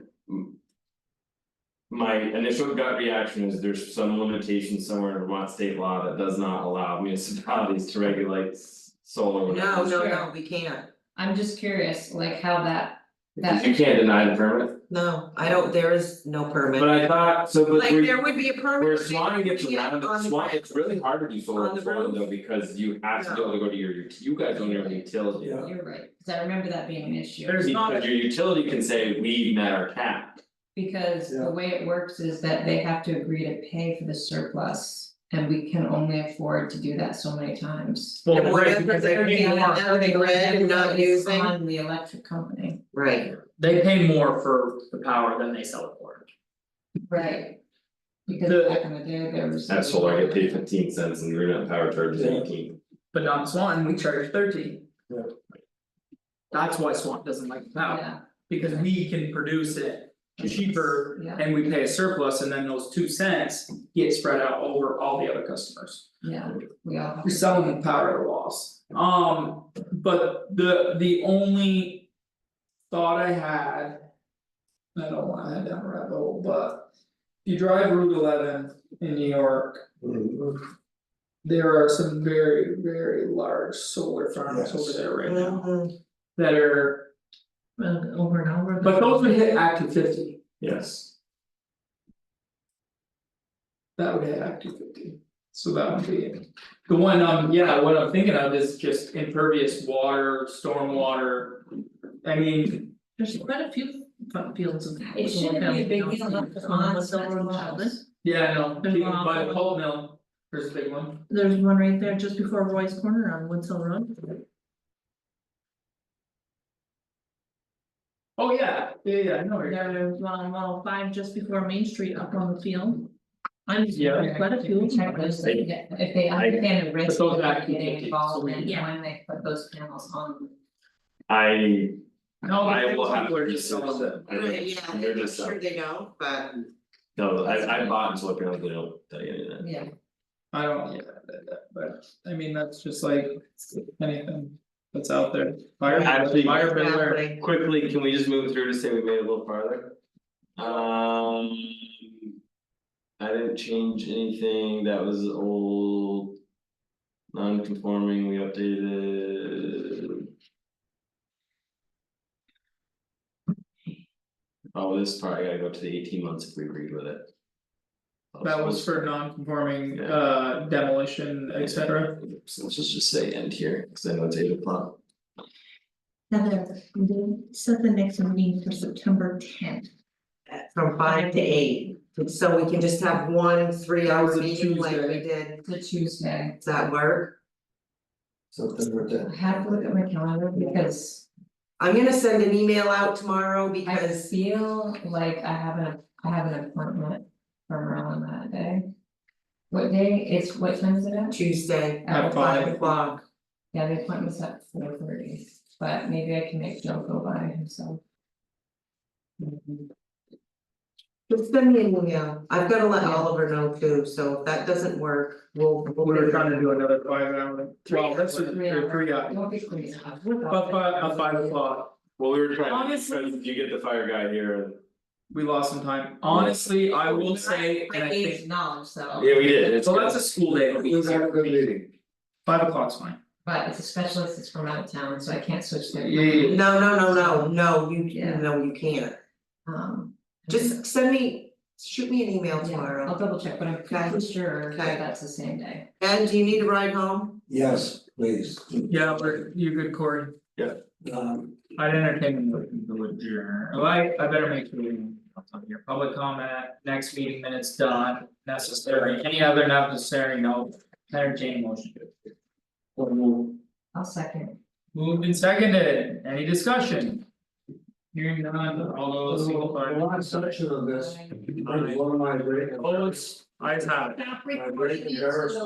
My initial gut reaction is there's some limitation somewhere in Vermont state law that does not allow municipalities to regulate solar. No, no, no, we can't, I'm just curious, like how that. Because you can't deny the permit, no, I don't, there is no permit. but I thought, so but Like, there would be a permit. where for Swanton gets doing it around on it, the- Swanton, it's really hard to do solar on the in Swanton roof? though, because you have to be able to go to you guys own your utility. Yeah. You're right, cause I remember that being an issue. There's not Because a, your utility can say, we met our cap. Because Yeah. the way it works is that they have to agree to pay for the surplus. And we can only afford to do that so many times. well, And what right, if because they they're pay getting more, out of the grid and not It's using, on the electric company. right, they pay more for the power than they sell it for. Right. Because The- back in the day, there was. At solar, I get paid 15 cents and Green Power charges Yeah. 18. But not in Swanton, we charge 13. Yeah. That's why Swanton doesn't like the power, Yeah, because we can produce it cheaper yeah, and we pay a surplus, and then those 2 cents get spread out over all the other customers. yeah, we all. have You're selling the power at a loss. But the only thought I had. I don't wanna head down a rabbit hole, but if you drive Route 11 in New York, Mhm. there are some very, very large solar farms Yes. over there right now. Mhm. That are, Over and over. but those would hit Act 250, Yes. that would hit Act 250, so that would be it. The one, yeah, what I'm thinking of is just impervious water, stormwater. I mean, There's quite a few fields of. It shouldn't be a big deal, not the On ones Westell Road in that's Sheldon. lost. yeah, I know, There's one by the on- pulp mill, there's a big one. There's one right there just before Roy's Corner on Woods Hill Road. Oh, yeah, I know where you're. There's one on 105 just before Main Street up on the field. I'm just, Yeah. there's quite a few. Check those, things, if they understand the risk those of back to getting 50, involved so we- in Yeah. when they put those panels on. I No, I will have people to are just research selling that. it. Right, yeah, They're I'm just sure they don't, but no, I bought solar panels, they don't tell you any of that. Yeah, I don't, yeah, but I mean, that's just like anything that's out there. Fire, Actually- fire beware. exactly. Quickly, can we just move through to say we made it a little farther? I didn't change anything, that was old. Non-conforming, we updated. Oh, this part, I gotta go to the 18 months if we agreed with it. That was for non-conforming demolition, etc. So let's just say end here, cause I know it's 8 o'clock. Heather, we did set the next meeting for September 10th. from 5 to 8, so we can just have one 3-hour That was a meeting like we Tuesday. did, it's a Tuesday, does that work? Something with I that. have to look at my calendar because I'm gonna send an email out tomorrow I because, feel like I have an appointment from Merlin that day. What day, what time is it at? Tuesday At at 5. 5 o'clock. Yeah, the appointment's at 4:30, but maybe I can make Joe go by himself. Just send me an email, I've gotta let Oliver know too, so if that doesn't work, we'll. We were trying to do another 5-hour, well, that's a 3 hour, It won't be crazy enough. but 5 o'clock, Well, we were trying, Honestly- because you get the fire guy here and. we lost some time, honestly, I will say, and I I gave think, knowledge though. Yeah, we did, it's so that's a school day, it'll be Let's have a good meeting. 5 o'clock's fine. But it's a specialist that's from out of town, so I can't switch their. Yeah. No, you, Yeah. no, you can't, Um. just shoot me an email Yeah, tomorrow. I'll double check, but I'm pretty sure Okay. that that's the same day. And do you need a ride home? Yes, please. Yeah, you're good, Corey. I'd entertain the motion to adjourn, I better make sure we. On your public comment, next meeting minutes done, necessary, any other necessary, no, entertain motion. I'll second. Moved and seconded, any discussion? Hearing none, all those. The last section of this, one of my great. Oh, it's, eyes have it. Stop My great embarrassment.